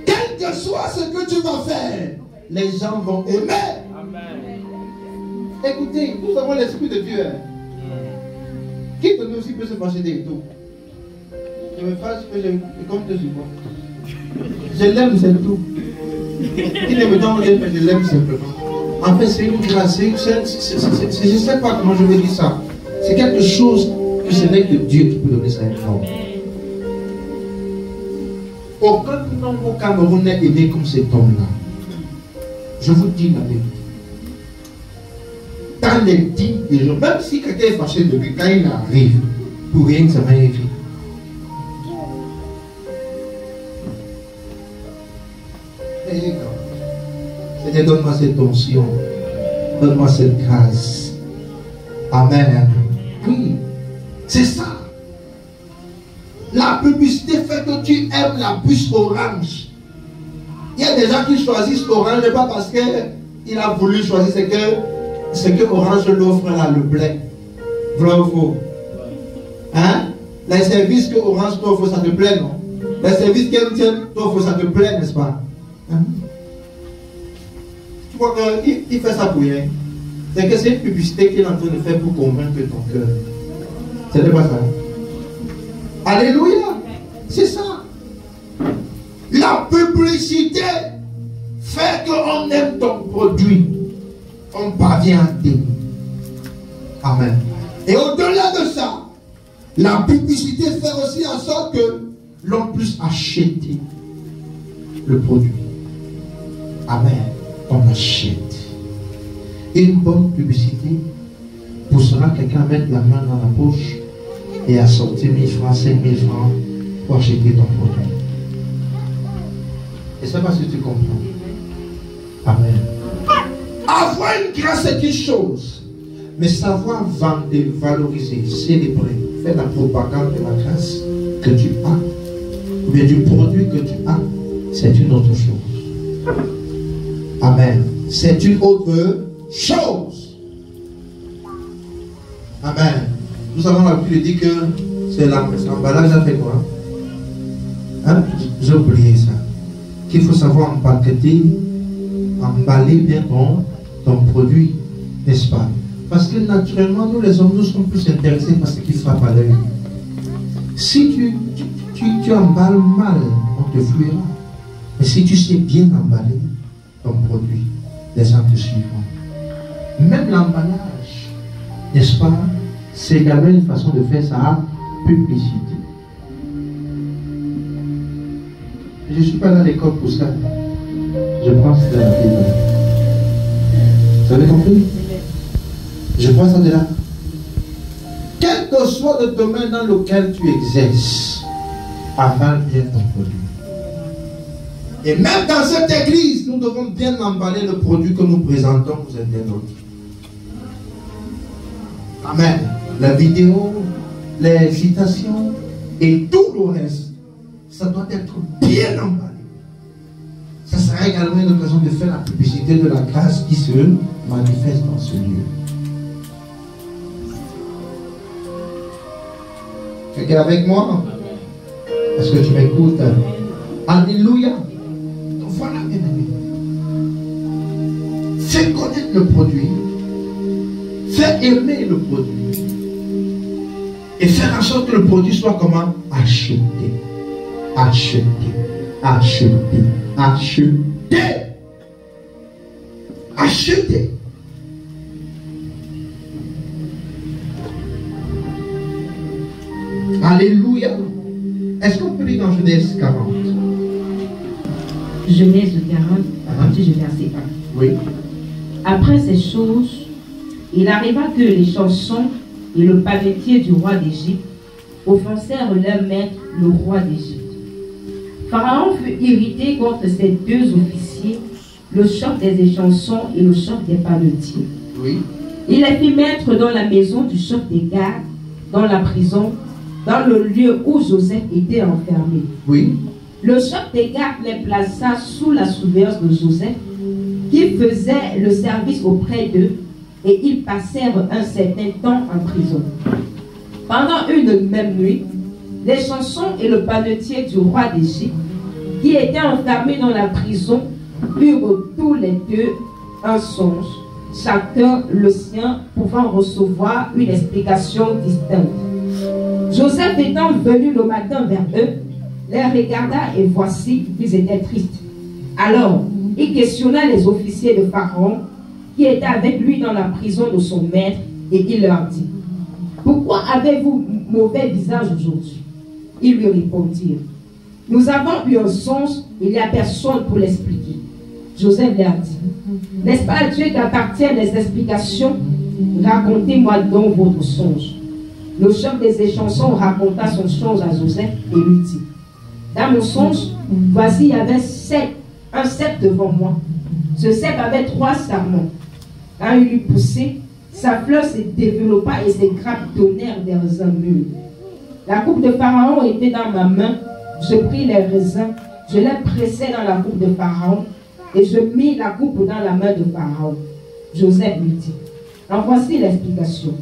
Quel que soit ce que tu vas faire, les gens vont aimer. Amen. Écoutez, nous avons l'Esprit de Dieu. Qui de nous aussi peut se fâcher des tout? Je me fâche que je compte sur moi. Je l'aime, c'est tout. Qui ne me donne rien, mais je l'aime simplement. En fait, c'est une grâce. Je ne sais pas comment je vais dire ça. C'est quelque chose que ce n'est que Dieu qui peut donner ça à un homme. Aucun homme au Cameroun n'est aimé comme cet homme-là. Je vous dis la vérité. Dans les 10 jours, même si quelqu'un est fâché de lui, quand il arrive, pour rien que ça va écrire. Seigneur, donne-moi cette onction, donne-moi cette grâce. Amen. Oui, c'est ça. La publicité fait que tu aimes la puce orange. Il y a des gens qui choisissent orange, pas parce qu'il a voulu choisir, c'est que orange l'offre là, le blé. Vrai ou faux? Hein? Les services que orange t'offre, ça te plaît, non? Les services qu'MTN t'offre, ça te plaît, n'est-ce pas? Hein? Tu vois qu'il fait ça pour rien. C'est que c'est une publicité qu'il est en train de faire pour convaincre ton cœur. C'est pas ça? Alléluia! C'est ça. La publicité fait qu'on aime ton produit. On parvient à t'aimer. Amen. Et au-delà de ça, la publicité fait aussi en sorte que l'on puisse acheter le produit. Amen. On achète. Une bonne publicité poussera quelqu'un à mettre la main dans la poche et à sortir 1000 francs, 5000 francs pour acheter ton produit. Et c'est parce que tu comprends. Amen. Avoir une grâce est une chose, mais savoir vendre, valoriser, célébrer, faire la propagande de la grâce que tu as, ou bien du produit que tu as, c'est une autre chose. Amen. C'est une autre chose. Amen. Nous avons l'habitude de dire que c'est l'emballage a fait quoi? Hein? J'ai oublié ça. Qu'il faut savoir emballer bien ton produit, n'est-ce pas? Parce que naturellement, nous les hommes, nous sommes plus intéressés par ce qui frappe à l'œil. Si tu emballes mal, on te fuira. Mais si tu sais bien emballer ton produit, les gens te suivront. Même l'emballage, n'est-ce pas? C'est également une façon de faire sa publicité. Je ne suis pas dans l'école pour ça. Je pense de la Bible. Vous avez compris? Je prends ça de là. Quel que soit le domaine dans lequel tu exerces, avale bien ton produit. Et même dans cette église, nous devons bien emballer le produit que nous présentons aux internautes. Amen. La vidéo, les citations et tout le reste, ça doit être bien emballé. Ça sera également une occasion de faire la publicité de la grâce qui se manifeste dans ce lieu. Quelqu'un avec moi? Est-ce que tu m'écoutes? Alléluia. Donc voilà, bien aimé. Fais connaître le produit. Fais aimer le produit. Et faire en sorte que le produit soit comment? Acheté. Acheté. Acheté. Acheté. Acheté. Alléluia. Est-ce qu'on peut lire dans Genèse 40? Genèse 40, à partir du verset 1. Oui. Après ces choses, il arriva que les chansons et le panetier du roi d'Égypte offensèrent leur maître, le roi d'Égypte. Pharaon fut irrité contre ces deux officiers, le chef des échansons et le chef des panetiers. Oui. Il les fit mettre dans la maison du chef des gardes, dans la prison, dans le lieu où Joseph était enfermé. Oui. Le chef des gardes les plaça sous la surveillance de Joseph, qui faisait le service auprès d'eux, et ils passèrent un certain temps en prison. Pendant une même nuit, les chansons et le panetier du roi d'Égypte, qui étaient enfermés dans la prison, eurent tous les deux un songe, chacun le sien pouvant recevoir une explication distincte. Joseph étant venu le matin vers eux, les regarda et voici qu'ils étaient tristes. Alors, il questionna les officiers de Pharaon qui étaient avec lui dans la prison de son maître et il leur dit: pourquoi avez-vous mauvais visage aujourd'hui? Ils lui répondirent: nous avons eu un songe, il n'y a personne pour l'expliquer. Joseph leur dit: n'est-ce pas à Dieu qu'appartiennent les explications? Racontez-moi donc votre songe. Le chef des échansons raconta son songe à Joseph et lui dit: dans mon songe, voici, il y avait un cep devant moi. Ce cep avait 3 sarments. Quand il eut poussé, sa fleur se développa et ses grappes donnèrent des raisins mûrs. La coupe de Pharaon était dans ma main. Je pris les raisins, je les pressai dans la coupe de Pharaon et je mis la coupe dans la main de Pharaon. Joseph lui dit: en voici l'explication.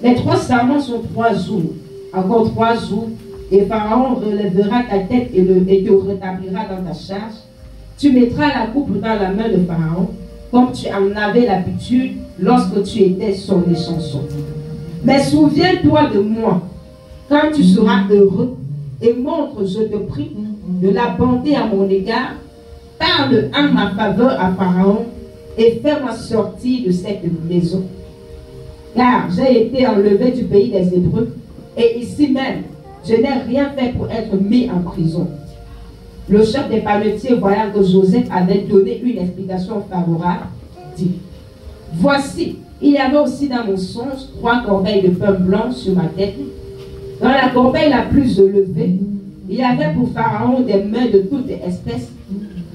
Les 3 sarments sont 3 jours, encore 3 jours, et Pharaon relèvera ta tête et te rétablira dans ta charge. Tu mettras la coupe dans la main de Pharaon, comme tu en avais l'habitude lorsque tu étais son échanson. Mais souviens-toi de moi, quand tu seras heureux, et montre, je te prie, de la bonté à mon égard. Parle en ma faveur à Pharaon, et fais-moi sortir de cette maison. Car j'ai été enlevé du pays des Hébreux, et ici même, je n'ai rien fait pour être mis en prison. Le chef des panetiers, voyant que Joseph avait donné une explication favorable, dit: voici, il y avait aussi dans mon songe 3 corbeilles de pain blanc sur ma tête. Dans la corbeille la plus élevée, il y avait pour Pharaon des mets de toutes espèces,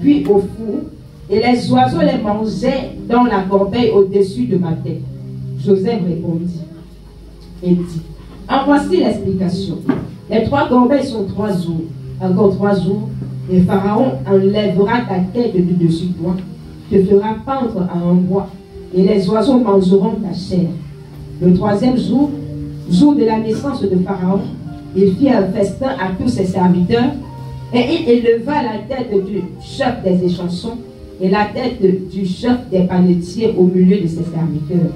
puis au four, et les oiseaux les mangeaient dans la corbeille au-dessus de ma tête. Joseph répondit et dit: en voici l'explication. Les 3 corbeilles sont 3 jours, encore 3 jours, et Pharaon enlèvera ta tête du dessus de toi, te fera pendre à un bois, et les oiseaux mangeront ta chair. Le 3e jour, jour de la naissance de Pharaon, il fit un festin à tous ses serviteurs, et il éleva la tête du chef des échansons et la tête du chef des panetiers au milieu de ses serviteurs.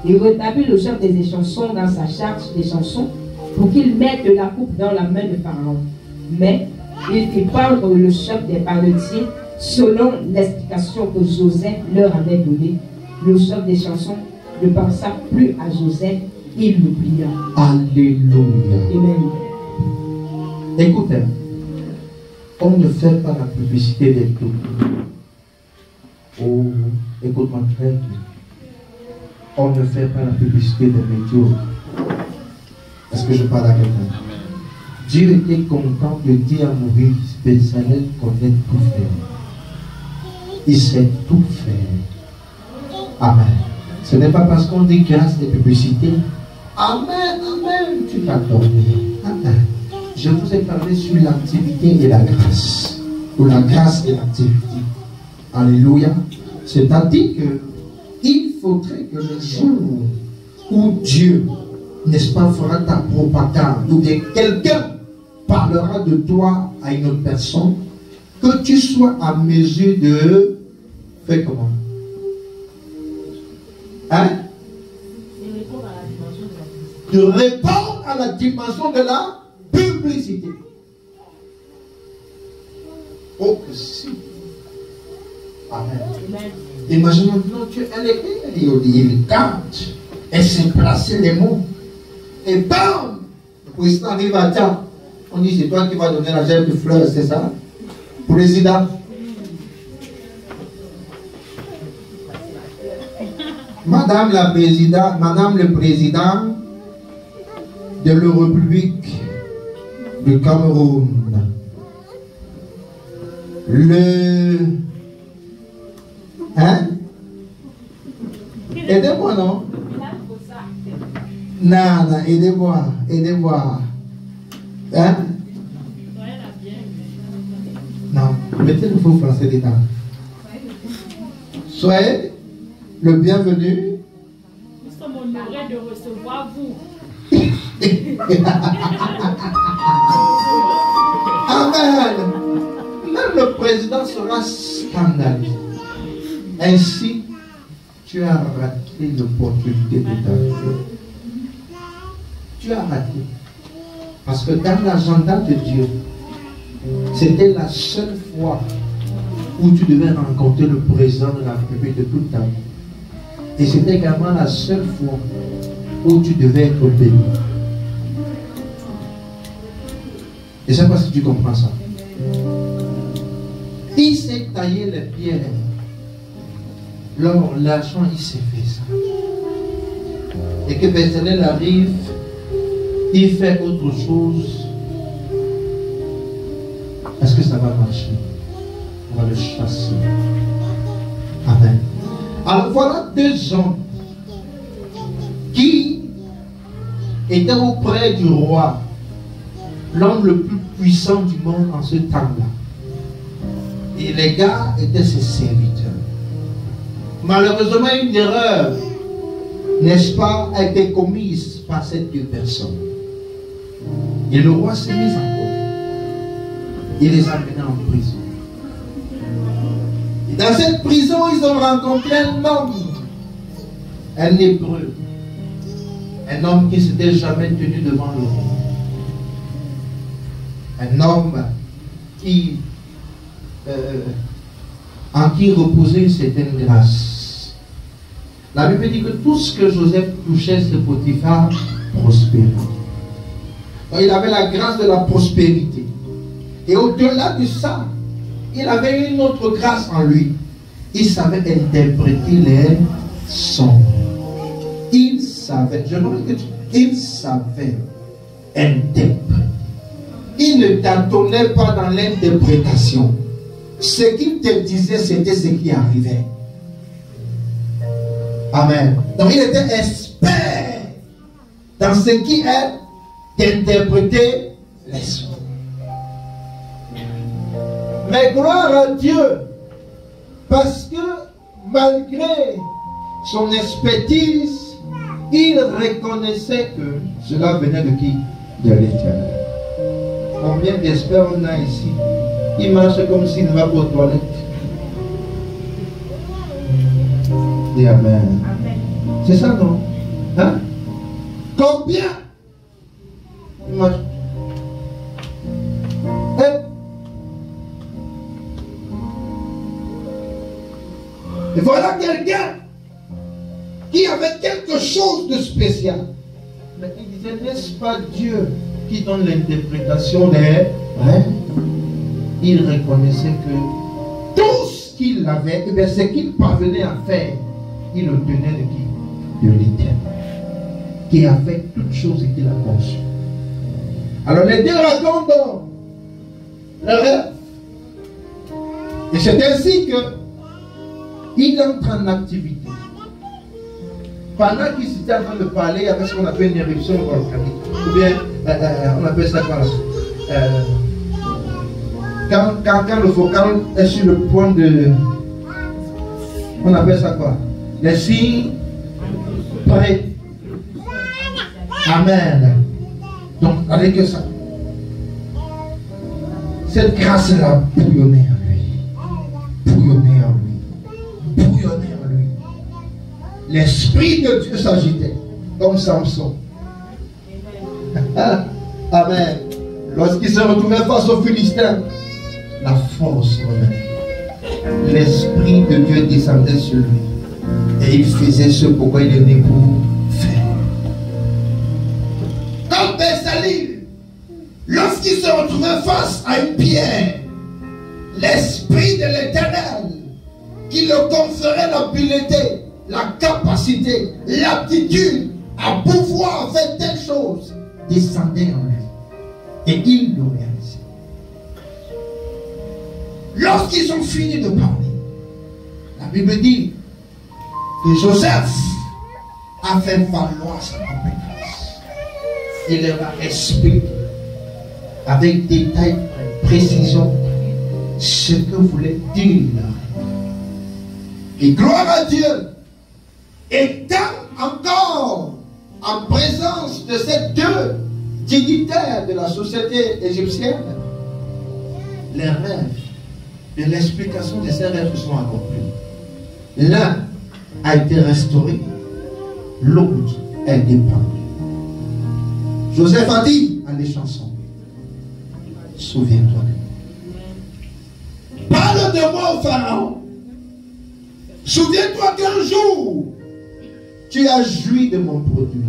Il rétablit le chef des échansons dans sa charge d'échansons pour qu'il mette la coupe dans la main de Pharaon. Mais il fit prendre le chef des panetiers selon l'explication que Joseph leur avait donnée. Le chef des chansons ne pensa plus à Joseph, il l'oublia. Alléluia. Amen. Écoutez, on ne fait pas la publicité des tout. Oh, écoute-moi très bien. On ne fait pas la publicité des médiocres. Est-ce que je parle à quelqu'un? Dieu était content de dire à Moïse: Bezalel connaît tout faire. Il sait tout faire. Amen. Ce n'est pas parce qu'on dit grâce des publicités. Amen, amen, tu vas dormir. Amen. Je vous ai parlé sur l'activité et la grâce. Ou la grâce et l'activité. Alléluia. C'est-à-dire que il faudrait que le jour où Dieu, n'est-ce pas, fera ta propagande, ou bien quelqu'un parlera de toi à une autre personne, que tu sois à mesure de faire comment? Hein? De répondre à la dimension de la publicité. Oh, que si. Amen. Imagine maintenant, il cante, elle s'est placé les mots, et bam! Le président arrive à dire, on dit c'est toi qui vas donner la gerbe de fleurs, c'est ça? Président. Madame la présidente, Madame le président de la République du Cameroun, hein? Aidez-moi, non? Non, aidez-moi, aidez-moi. Hein? Non, mettez le faux français dedans. Soyez le bienvenu. Nous sommes honorés de recevoir vous. Amen. Même le président sera scandalisé. Ainsi, tu as raté l'opportunité de ta vie. Tu as raté. Parce que dans l'agenda de Dieu, c'était la seule fois où tu devais rencontrer le président de la République de toute ta vie. Et c'était également la seule fois où tu devais être béni. Et je ne sais pas si tu comprends ça. Il s'est taillé les pierres. Lors l'argent, il s'est fait ça. Et que Bethléem arrive, il fait autre chose. Est-ce que ça va marcher? On va le chasser. Amen. Alors voilà deux hommes qui étaient auprès du roi, l'homme le plus puissant du monde en ce temps-là. Et les gars étaient ses serviteurs. Malheureusement, une erreur, n'est-ce pas, a été commise par ces deux personnes. Et le roi s'est mis en colère. Il les a menés en prison. Et dans cette prison, ils ont rencontré un homme, un hébreu, un homme qui ne s'était jamais tenu devant le roi. Un homme qui, en qui reposait une certaine grâce. La Bible dit que tout ce que Joseph touchait, ce Potiphar prospérait. Donc il avait la grâce de la prospérité. Et au-delà de ça, il avait une autre grâce en lui. Il savait interpréter les sons. Il savait, je vois que il savait interpréter. Il ne tâtonnait pas dans l'interprétation. Ce qu'il te disait, c'était ce qui arrivait. Amen. Donc il était expert dans ce qui est d'interpréter les sons. Mais gloire à Dieu, parce que malgré son expertise, il reconnaissait que cela venait de qui? De l'Éternel. Combien d'experts on a ici? Il marche comme s'il ne va pas aux toilettes. Dis Amen. C'est ça, non? Hein? Combien? Il marche. Et voilà quelqu'un qui avait quelque chose de spécial. Mais il disait, n'est-ce pas Dieu qui donne l'interprétation des rêves? Il reconnaissait que tout ce qu'il avait, et bien ce qu'il parvenait à faire, il le tenait de qui? De l'Éternel, qui a fait toutes choses et qui l'a conçu. Alors les deux racontent le rêve. Et c'est ainsi que il entre en activité. Pendant qu'il était en train de parler, il y avait ce qu'on appelle une éruption volcanique. Ou bien, on appelle ça quoi? Quand le volcan est sur le point de... On appelle ça quoi? Les signes prêts. Amen. Donc, avec ça, cette grâce-là bouillonnait en lui. Bouillonnait en lui. Bouillonnait en lui. L'Esprit de Dieu s'agitait, comme Samson. Amen. Lorsqu'il se retrouvait face aux Philistins, la force revenait. L'Esprit de Dieu descendait sur lui. Et il faisait ce pourquoi il est né pour faire. Comme Bessalil, lorsqu'il se retrouvait face à une pierre, l'Esprit de l'Éternel, qui le conférait l'habileté, la capacité, l'aptitude à pouvoir faire telle chose, descendait en lui. Et il le réalisait. Lorsqu'ils ont fini de parler, la Bible dit que Joseph a fait valoir sa compétence. Il leur a expliqué avec détail et précision ce que voulait dire. Et gloire à Dieu, étant encore en présence de ces deux dignitaires de la société égyptienne, les rêves et l'explication de ces rêves sont accomplis. L'un a été restauré, l'autre est dépendu. Joseph a dit à les chansons, souviens-toi de moi. Parle de moi au Pharaon. Souviens-toi qu'un jour, tu as joui de mon produit.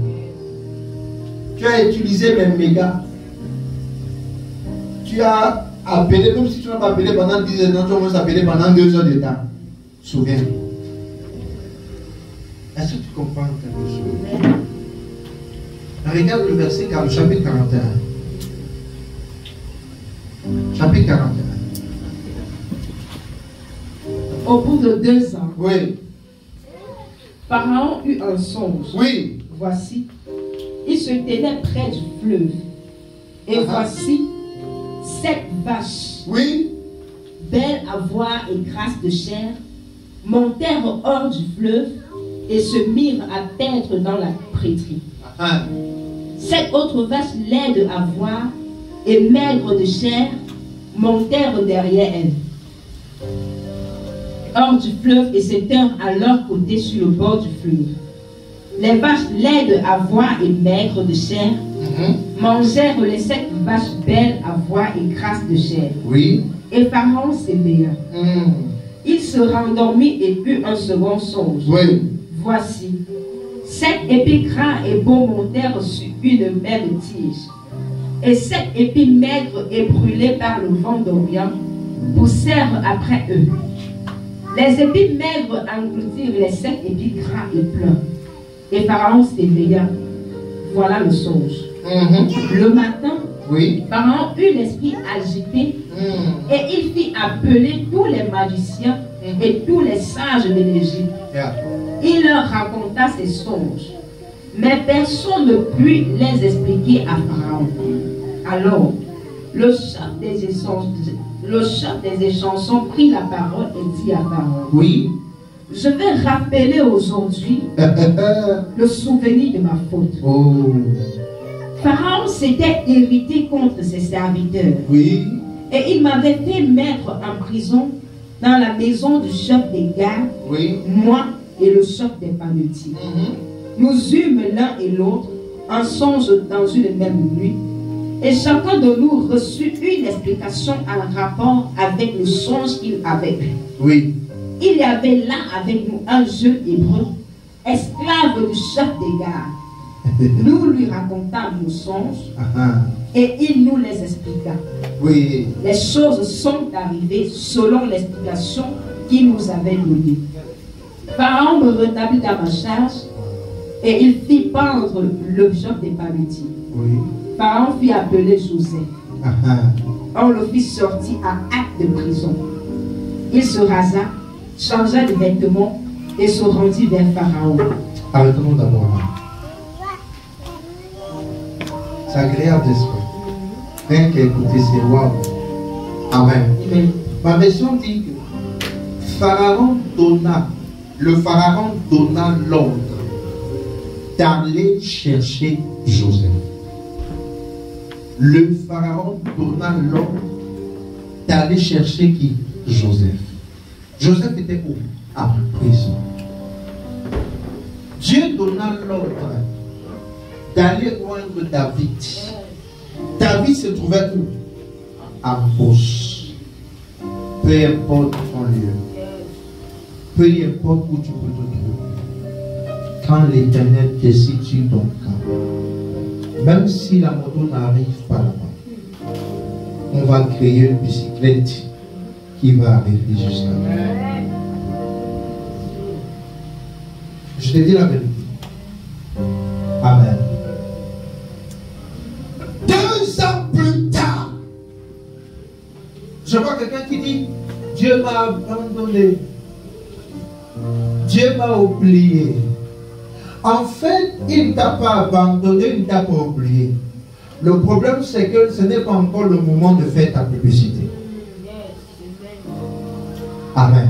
Tu as utilisé mes mégas. Tu as appelé, même si tu n'as pas appelé pendant 10 ans, tu as au moins appelé pendant 2 heures de temps. Souviens-toi. Est-ce que tu comprends quelque chose? Regarde le verset, chapitre 41. Chapitre 41. Au bout de 2 ans, Oui. Pharaon eut un songe. Oui. Voici, il se tenait près du fleuve. Et voici, 7 vaches, Oui. belles à voir et grasses de chair, montèrent hors du fleuve et se mirent à paître dans la prêtrie. 7 autres vaches laides à voir et maigres de chair montèrent derrière elles, hors du fleuve, et s'étèrent à leur côté sur le bord du fleuve. Les vaches laides à voir et maigres de chair mangèrent les 7 vaches belles à voir et grasses de chair. Oui. Et Pharaon s'éveilla. Il se rendormit et eut un second songe. Oui. Voici, 7 épis gras et beaux montèrent sur une même tige. Et 7 épis maigres et brûlés par le vent d'Orient poussèrent après eux. Les épis maigres engloutirent les 7 épis gras et pleins. Et Pharaon s'éveilla. Voilà le songe. Le matin, Oui. Pharaon eut l'esprit agité et il fit appeler tous les magiciens et tous les sages de l'Égypte. Yeah. Il leur raconta ses songes, mais personne ne put les expliquer à Pharaon. Alors, le chef des échansons prit la parole et dit à Pharaon, Oui. je vais rappeler aujourd'hui le souvenir de ma faute. Oh. Pharaon s'était irrité contre ses serviteurs Oui. et il m'avait fait mettre en prison dans la maison du chef des gardes, Oui. moi et le chef des panetiers. Nous eûmes l'un et l'autre un songe dans une même nuit, et chacun de nous reçut une explication en rapport avec le songe qu'il avait eu. Oui. Il y avait là avec nous un jeune hébreu, esclave du chef des gardes. Nous lui racontâmes nos songes et il nous les expliqua. Oui. Les choses sont arrivées selon l'explication qu'il nous avait donnée. Pharaon me rétablit dans ma charge et il fit pendre le chef des panetiers. Oui. Pharaon fit appeler Joseph. On le fit sortir à acte de prison. Il se rasa changea de vêtements et se rendit vers Pharaon. Arrêtons d'abord là. C'est agréable, n'est-ce pas? Rien qu'à écouter, c'est waouh. Amen. Amen. Ma version dit que le Pharaon donna l'ordre d'aller chercher Joseph. Le Pharaon donna l'ordre d'aller chercher qui? Joseph. Joseph était où? En prison. Dieu donna l'ordre d'aller joindre David. David se trouvait où? En Beauce. Peu importe ton lieu. Peu importe où tu peux te trouver. Quand l'Éternel décide sur ton camp, même si la moto n'arrive pas là-bas, on va créer une bicyclette qui va arriver jusqu'à là. Je te dis la vérité. Amen. 2 ans plus tard, je vois quelqu'un qui dit, Dieu m'a abandonné. Dieu m'a oublié. En fait, il ne t'a pas abandonné, il ne t'a pas oublié. Le problème, c'est que ce n'est pas encore le moment de faire ta publicité. Amen.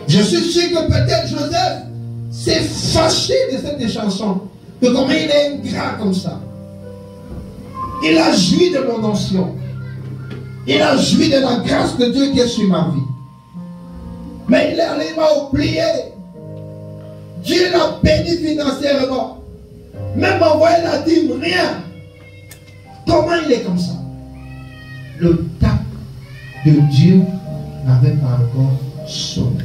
Je suis sûr que peut-être Joseph s'est fâché de cette chanson. De comment il est ingrat comme ça. Il a joui de mon onction. Il a joui de la grâce de Dieu qui est sur ma vie. Mais il m'a oublié. Dieu l'a béni financièrement. Même envoyé la dîme, rien. Comment il est comme ça? Le temps de Dieu n'avait pas encore sonné.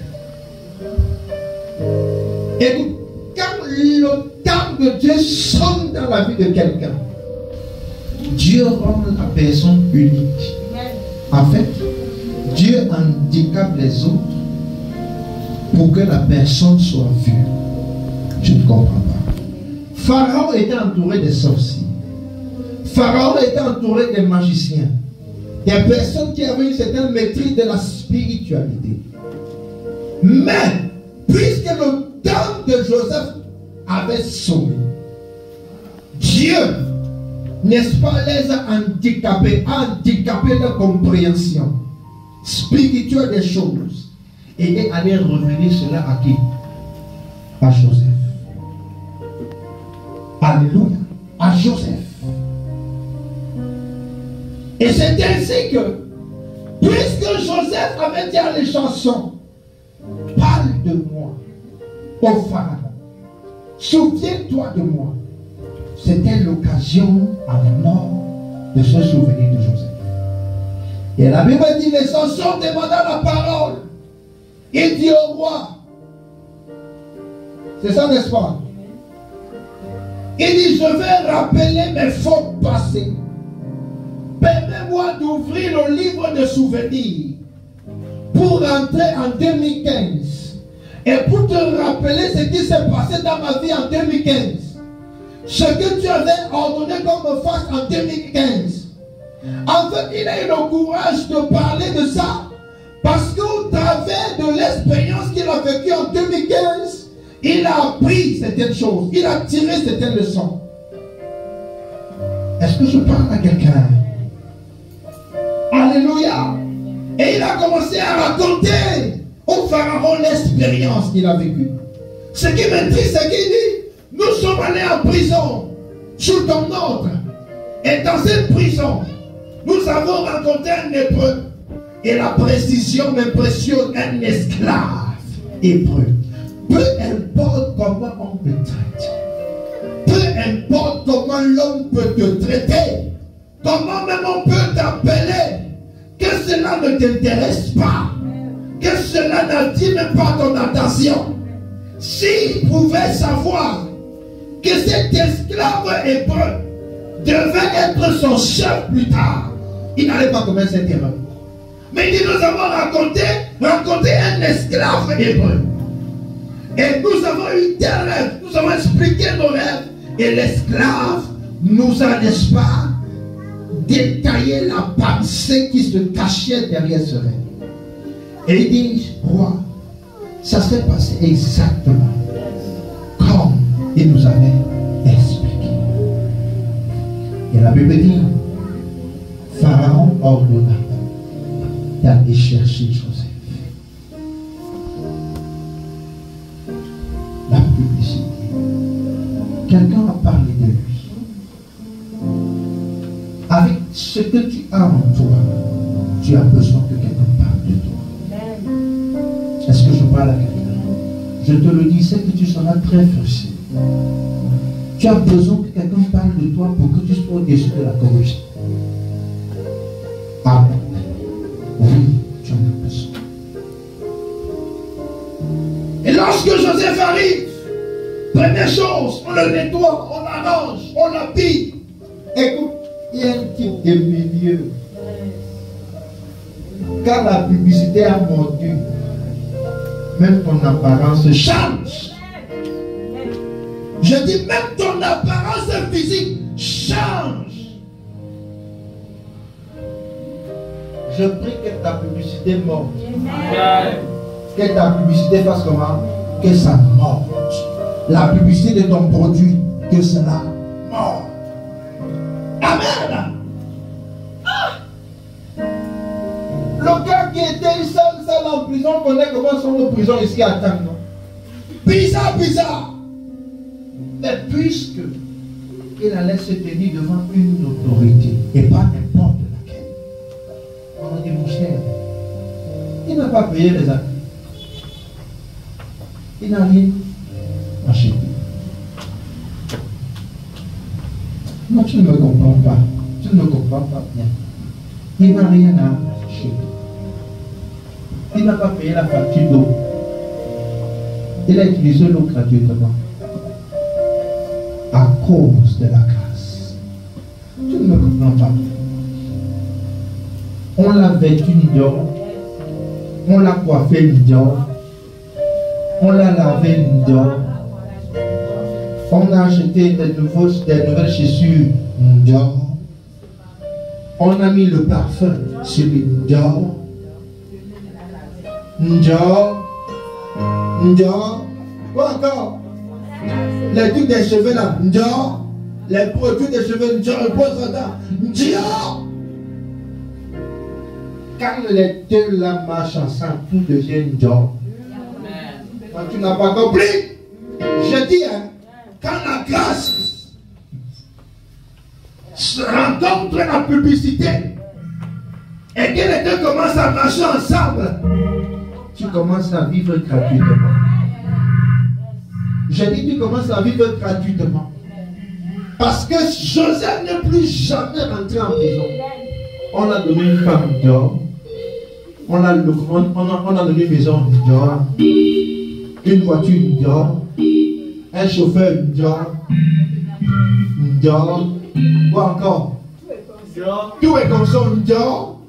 Écoute, quand le temps de Dieu sonne dans la vie de quelqu'un, Dieu rend la personne unique. En fait, Dieu handicape les autres pour que la personne soit vue. Je ne comprends pas. Pharaon était entouré de sorciers. Pharaon était entouré de magiciens. Des personnes qui avaient une certaine maîtrise de la spiritualité. Mais, puisque le temps de Joseph avait sonné, Dieu, n'est-ce pas, les a handicapé leur compréhension spirituelle des choses. Et est allé revenir cela à qui? À Joseph. Alléluia. À Joseph. Et c'est ainsi que, puisque Joseph avait dit à les chansons, parle de moi au Pharaon, souviens-toi de moi. C'était l'occasion à la mort de se souvenir de Joseph. Et la Bible dit, les chansons demandant la parole. Il dit au roi, c'est ça, n'est-ce pas? Il dit, je vais rappeler mes fautes passées. Permets-moi d'ouvrir le livre de souvenirs pour rentrer en 2015 et pour te rappeler ce qui s'est passé dans ma vie en 2015. Ce que tu avais ordonné qu'on me fasse en 2015. En fait, il a eu le courage de parler de ça parce qu'au travers de l'expérience qu'il a vécue en 2015, il a appris certaines choses, il a tiré certaines leçons. Est-ce que je parle à quelqu'un? Alléluia. Et il a commencé à raconter au Pharaon l'expérience qu'il a vécue. Ce qui m'intrigue, c'est qu'il dit, nous sommes allés en prison sous ton ordre. Et dans cette prison, nous avons rencontré un hébreu. Et la précision m'impressionne, un esclave hébreu. Peu importe comment on te traite, peu importe comment l'homme peut te traiter, comment même on peut t'appeler, que cela ne t'intéresse pas, que cela n'attire même pas ton attention. S'il pouvait savoir que cet esclave hébreu devait être son chef plus tard, il n'allait pas commettre cette erreur. Mais il dit, nous avons rencontré un esclave hébreu. Et nous avons eu des rêves, nous avons expliqué nos rêves. Et l'esclave nous a, n'est-ce pas, détaillé la pensée qui se cachait derrière ce rêve. Et il dit, roi, Ça s'est passé exactement comme il nous avait expliqué. Et la Bible dit, Pharaon ordonna d'aller chercher Joseph. La publicité. Quelqu'un a parlé de lui. Avec ce que tu as en toi, tu as besoin que quelqu'un parle de toi. Est-ce que je parle à quelqu'un? Je te le dis, c'est que tu seras très frustré. Tu as besoin que quelqu'un parle de toi pour que tu sois au-dessus de la corruption. Amen. Oui, tu en as besoin. Et lorsque Joseph arrive, première chose, on le nettoie, on l'arrange, on l'habille. Écoute, il y a un type de milieu. Quand la publicité a mordu, même ton apparence change. Je dis, même ton apparence physique change. Je prie que ta publicité monte. Que ta publicité fasse comment? Que ça monte. La publicité de ton produit, que cela monte. Amen. Le gars qui était seul en prison, on connaît comment sont nos prisons ici à Tang. Bizarre, bizarre. Mais puisque il allait se tenir devant une autorité, et pas n'importe laquelle, on a dit, mon cher, il n'a pas payé les actes. Il n'a rien acheté. Non, tu ne me comprends pas. Tu ne me comprends pas bien. Il n'a rien acheté. Il n'a pas payé la facture d'eau. Il a utilisé l'eau gratuitement. À cause de la grâce. Tu ne me comprends pas. On l'a vêtu Nidior. On l'a coiffé Nidior. On l'a lavé Nidior. On a acheté des nouvelles chaussures Nidior. On a mis le parfum sur lui Nidior. Nidior. Nidior. Quoi encore? Les trucs des cheveux là, Ndior. Les produits des cheveux, Ndior, le pose là, Ndior. Quand les deux là marchent ensemble, tout devient Ndior. Quand tu n'as pas compris, je dis, hein, quand la grâce se rencontre la publicité et que les deux commencent à marcher ensemble, tu commences à vivre gratuitement. J'ai dit, tu commences à vivre gratuitement. Parce que Joseph n'est plus jamais rentré en prison. On a donné une femme d'or. On a donné une maison d'or. Une voiture d'or. Un chauffeur d'or. D'or. Quoi encore? Tout est comme ça d'or.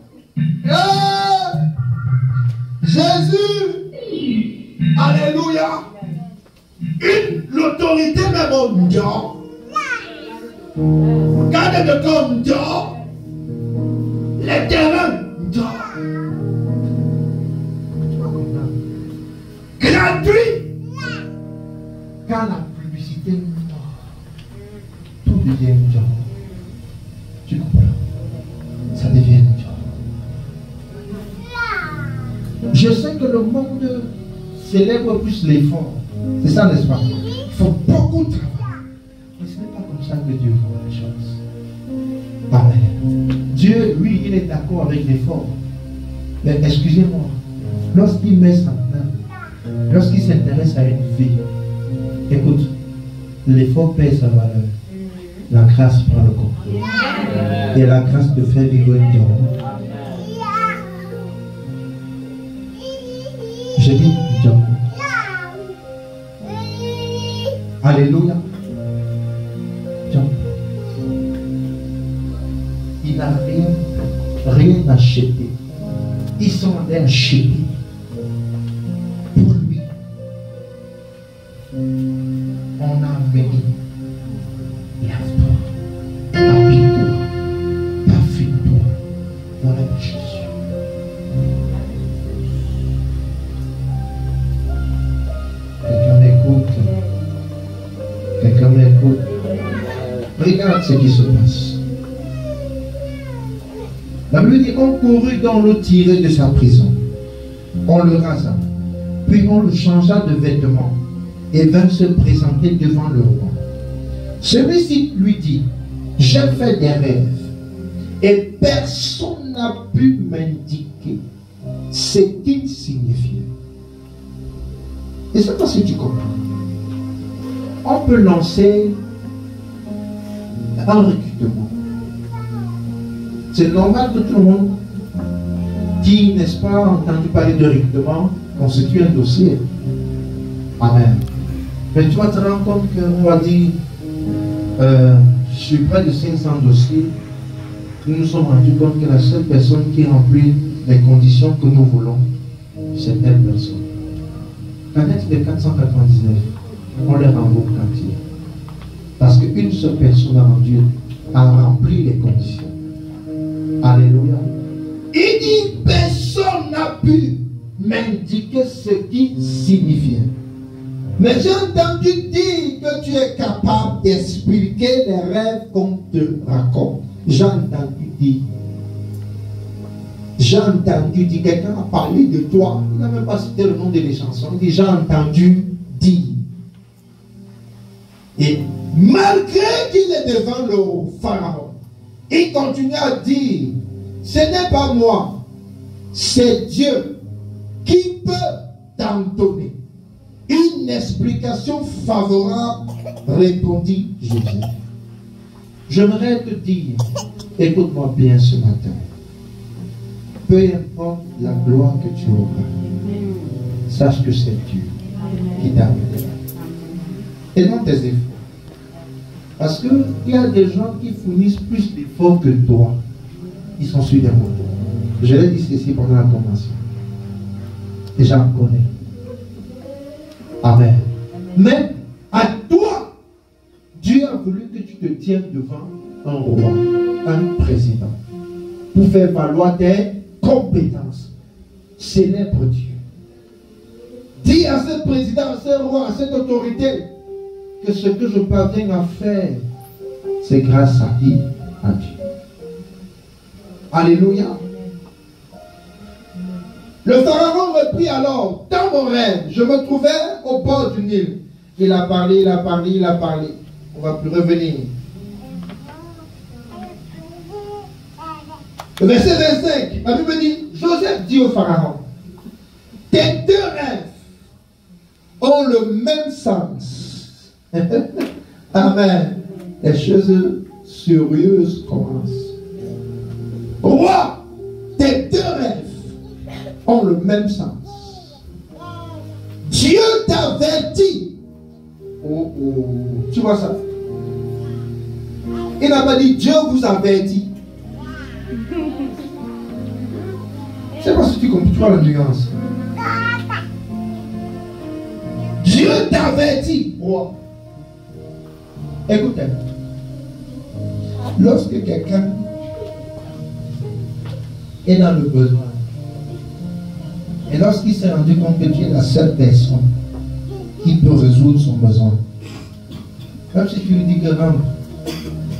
Jésus! Alléluia! L'autorité même au Ndior. Garde de corps Ndior. Les terrains Ndior. Gratuit. Quand la publicité Ndior, tout devient Ndior. Tu comprends? Ça devient Ndior. Je sais que le monde célèbre plus l'effort. C'est ça, n'est-ce pas? Il faut beaucoup travailler. Mais ce n'est pas comme ça que Dieu voit les choses. Amen. Dieu, lui, il est d'accord avec l'effort. Mais excusez-moi, lorsqu'il met sa main, lorsqu'il s'intéresse à une vie, écoute, l'effort paie sa valeur. La grâce prend le contrôle. Et la grâce te fait vivre une vie. Je dis Dieu. Alléluia. Il n'a rien acheté. Ils sont allés acheter pour lui. On a mis lave-toi, habille-toi, parfume-toi dans la Jésus. Regarde ce qui se passe. La Bible dit qu'on courut dans l'eau tirée de sa prison. On le rasa. Puis on le changea de vêtements et vint se présenter devant le roi. Celui-ci lui dit, j'ai fait des rêves et personne n'a pu m'indiquer ce qu'ils signifiaient. Et c'est pas ce que tu comprends. On peut lancer un recrutement. C'est normal que tout le monde qui, n'est-ce pas, a entendu parler de recrutement, constitue un dossier. Amen. Mais tu vas te rendre compte qu'on va dire, je suis près de 500 dossiers. Nous nous sommes rendus compte que la seule personne qui remplit les conditions que nous voulons, c'est telle personne. Qu'en est-il de 499? On les renvoie au quartier. Parce qu'une seule personne a rempli les conditions. Alléluia. Il dit, personne n'a pu m'indiquer ce qui signifiait. Mais j'ai entendu dire que tu es capable d'expliquer les rêves qu'on te raconte. J'ai entendu dire. J'ai entendu dire. Quelqu'un a parlé de toi. Il n'a même pas cité le nom de les chansons. Il dit, j'ai entendu dire. Et malgré qu'il est devant le pharaon, il continue à dire, ce n'est pas moi, c'est Dieu qui peut t'en donner une explication favorable, répondit Jésus. J'aimerais te dire, écoute-moi bien ce matin, peu importe la gloire que tu auras, sache que c'est Dieu qui t'a amené là. Et non tes efforts. Parce qu'il y a des gens qui fournissent plus d'efforts que toi. Ils sont sur des motos. Je l'ai dit ceci pendant la convention. Et j'en connais. Amen. Mais à toi, Dieu a voulu que tu te tiennes devant un roi, un président, pour faire valoir tes compétences. Célèbre Dieu. Dis à ce président, à ce roi, à cette autorité, que ce que je parviens à faire, c'est grâce à qui? À Dieu. Alléluia. Le pharaon reprit alors, dans mon rêve, je me trouvais au bord du Nil. Il a parlé, il a parlé, il a parlé. On ne va plus revenir. Le verset 25, la Bible dit, Joseph dit au pharaon, tes deux rêves ont le même sens. Amen. Les choses sérieuses commencent. Roi, tes deux rêves ont le même sens. Dieu t'avertit. Oh, oh. Tu vois ça? Il n'a pas dit Dieu vous avertit. Je ne sais pas si tu comprends, tu vois la nuance. Dieu t'avertit, roi. Écoutez, lorsque quelqu'un est dans le besoin, et lorsqu'il s'est rendu compte que tu es la seule personne qui peut résoudre son besoin, même si tu lui dis que rentre,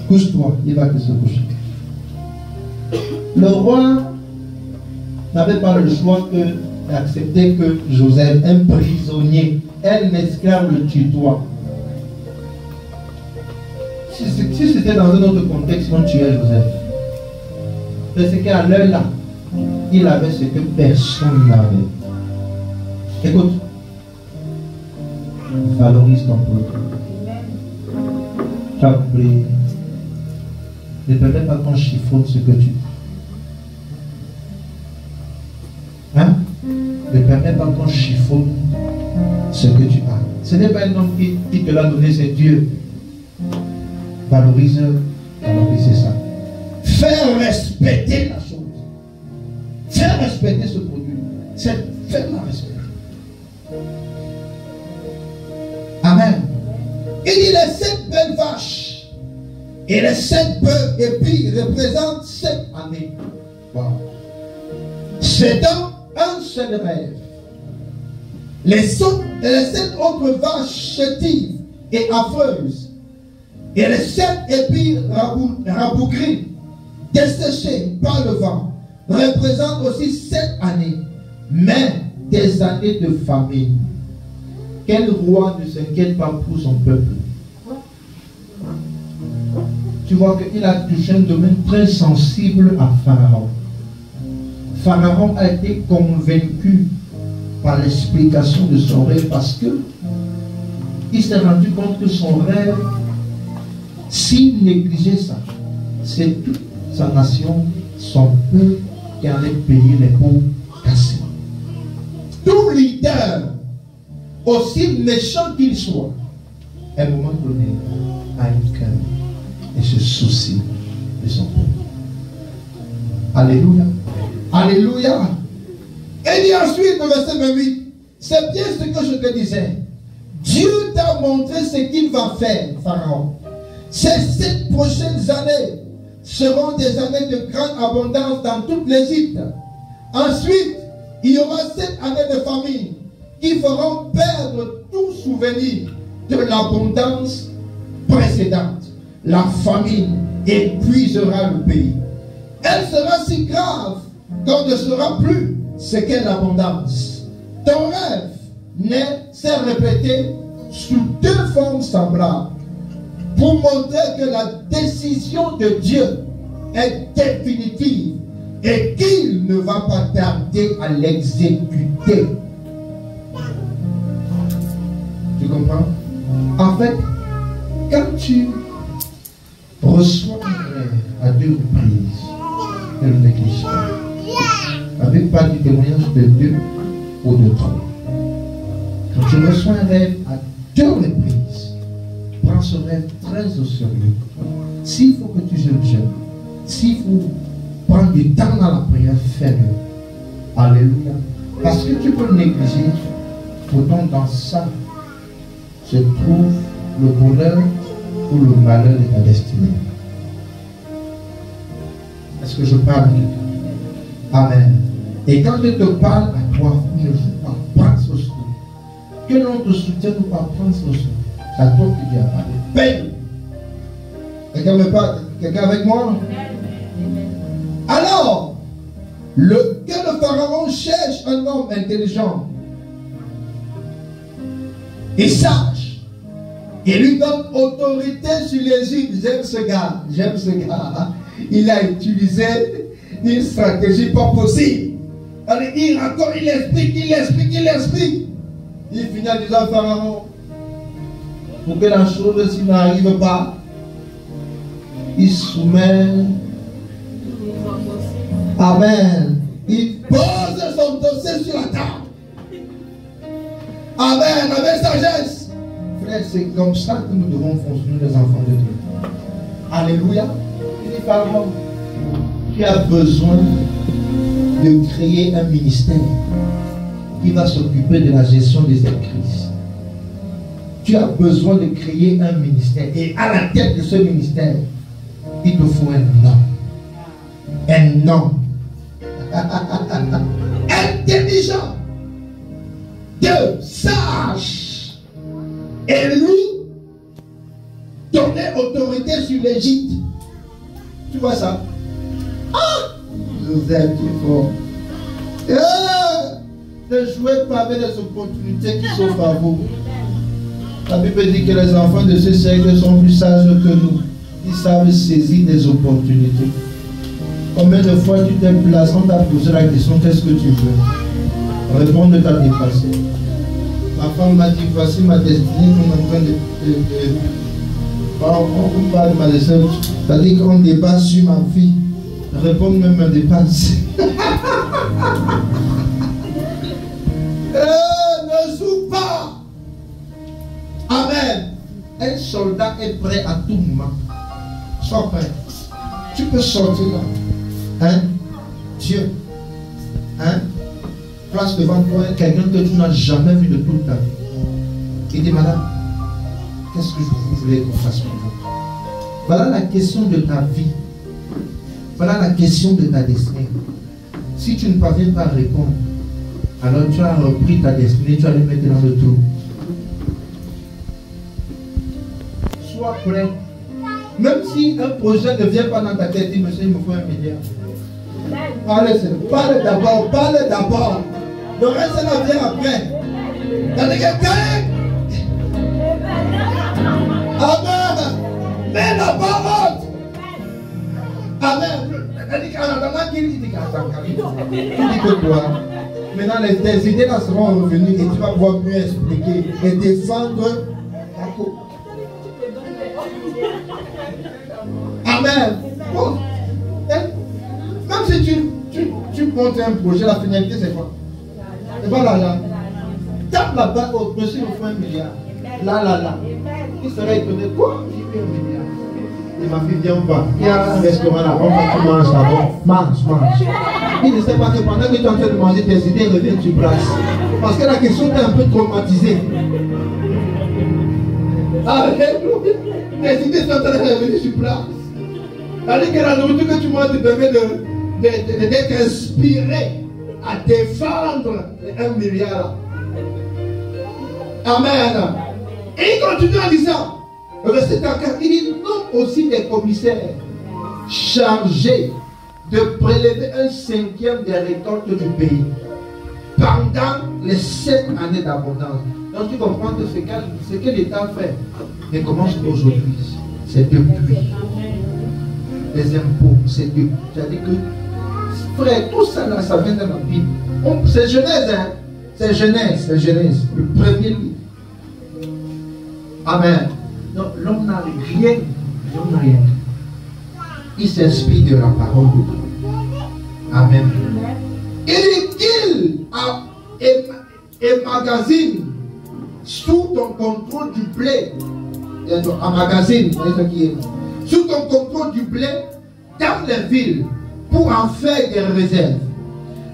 couche-toi, il va te se coucher. Le roi n'avait pas le choix que d'accepter que Joseph, un prisonnier, un esclave, le tutoie. Si c'était dans un autre contexte, on tuait Joseph. Parce qu'à l'heure là, il avait ce que personne n'avait. Écoute, valorise ton produit. Tu as compris. Ne permets pas qu'on chiffonne ce que tu as. Hein? Ne permets pas qu'on chiffonne ce que tu as. Ce n'est pas un homme qui te l'a donné, c'est Dieu. Valorise ça. Faire respecter la chose. Faire respecter ce produit. C'est faire la respecter. Amen. Il dit les 7 belles vaches et les 7 bœufs épis représentent 7 années. Wow. C'est dans un seul rêve. Les 7 autres vaches chétives et affreuses Et les 7 épis rabougris, desséchés par le vent, représentent aussi 7 années, mais des années de famine. Quel roi ne s'inquiète pas pour son peuple? Tu vois qu'il a touché un domaine très sensible à Pharaon. Pharaon a été convaincu par l'explication de son rêve parce que il s'est rendu compte que son rêve, s'il négligeait ça, c'est toute sa nation, son peuple qui allait payer les pots cassés. Tout leader, aussi méchant qu'il soit, à un moment donné, a un cœur et se soucie de son peuple. Alléluia. Alléluia. Et dit ensuite au verset 28, c'est bien ce que je te disais. Dieu t'a montré ce qu'il va faire, Pharaon. Ces 7 prochaines années seront des années de grande abondance dans toute l'Égypte. Ensuite, il y aura 7 années de famine qui feront perdre tout souvenir de l'abondance précédente. La famine épuisera le pays. Elle sera si grave qu'on ne saura plus ce qu'est l'abondance. Ton rêve s'est répété sous 2 formes semblables pour montrer que la décision de Dieu est définitive et qu'il ne va pas tarder à l'exécuter. Tu comprends? En fait, quand tu reçois un rêve à 2 reprises, ne le néglige pas. Avec pas du témoignage de 2 ou de 3. Quand tu reçois un rêve à 2 reprises, prends ce rêve très au sérieux. S'il faut que tu jeûnes, s'il faut prendre du temps dans la prière, fais-le. Alléluia. Parce que tu peux le négliger. Pourtant, dans ça se trouve le bonheur ou le malheur de ta destinée. Est-ce que je parle? Amen. Et quand je te parle à toi, ne joue pas, prends ce soin. Que l'on te soutienne ou pas, prends ce soin. C'est à toi que Dieu a parlé. Paye. Quelqu'un me parle? Quelqu'un avec moi? Alors, que le pharaon cherche un homme intelligent et sage. Il lui donne autorité sur l'Égypte. J'aime ce gars. J'aime ce gars. Il a utilisé une stratégie pas possible. Alors, il raconte, il explique. Il finit en disant Pharaon, pour que la chose n'arrive pas, il soumet. Amen. Il pose son dossier sur la table. Amen. Avec sagesse. Frère, c'est comme ça que nous devons fonctionner les enfants de Dieu. Alléluia. Il dit Pharaon, tu as besoin de créer un ministère qui va s'occuper de la gestion des crises. Tu as besoin de créer un ministère. Et à la tête de ce ministère, il te faut un homme. Un homme. Intelligent. 2, sage. Et lui, donner autorité sur l'Égypte. Tu vois ça? Ah! Vous êtes fort. Ne jouez pas avec les opportunités qui sont par vous. La Bible dit que les enfants de ce siècle sont plus sages que nous. Ils savent saisir des opportunités. Combien de fois tu t'es placé, on t'a posé la question, qu'est-ce que tu veux? Répondre t'a dépassé. Ma femme m'a dit, voici ma destinée qu'on est en train de on parle de ma destinée. C'est-à-dire qu'on dépasse sur ma fille. Répondre même me dépasse. Ne joue pas. Amen. Un soldat est prêt à tout moment. Sois prêt. Tu peux sortir là. Hein? Dieu. Hein? Place devant toi quelqu'un que tu n'as jamais vu de toute ta vie. Il dit, madame, qu'est-ce que vous voulez qu'on fasse pour vous? Voilà la question de ta vie. Voilà la question de ta destinée. Si tu ne parviens pas à répondre, alors tu as repris ta destinée, tu vas les mettre dans le trou. Sois prêt Même si un projet ne vient pas dans ta tête, dis monsieur, il me faut 1 milliard. Parle d'abord, parle d'abord. Le reste, ça vient après. Amen. Mais la parole. Amen. Il dit que toi, maintenant tes idées là seront revenues et tu vas pouvoir mieux expliquer et défendre la cause. Amen. Bon. Même si tu comptes un projet, la finalité c'est quoi? C'est pas l'argent. Tape là-bas, oh, monsieur, il me faut 1 milliard. Là. Il serait étonné. Quoi? J'ai mis 1 milliard. Et ma fille, viens, on va. Il y a un restaurant là, on va, tu manges là-bas. Mange. Il ne sait pas que pendant que tu es en train de manger, tes idées reviennent sur place. Parce que la question t'est un peu traumatisée. Alléluia. Tes idées sont en train de revenir sur place. C'est-à-dire que la nourriture que tu manges te permet d'être inspiré à défendre les 1 milliard. Amen. Et il continue en disant, verset 34, il dit, nous aussi des commissaires chargés de prélever 1/5 des récoltes du pays pendant les 7 années d'abondance. Donc tu comprends que ce que l'État fait ne commence aujourd'hui. C'est depuis. Les impôts, c'est depuis. C'est-à-dire que, frère, tout ça là, ça vient de la Bible. C'est Genèse, hein? C'est Genèse, le premier livre. Amen. Donc l'homme n'a rien. Il s'inspire de la parole de Dieu. Amen. Il dit qu'il emmagasine sous ton contrôle du blé. Sous ton contrôle du blé dans les villes pour en faire des réserves.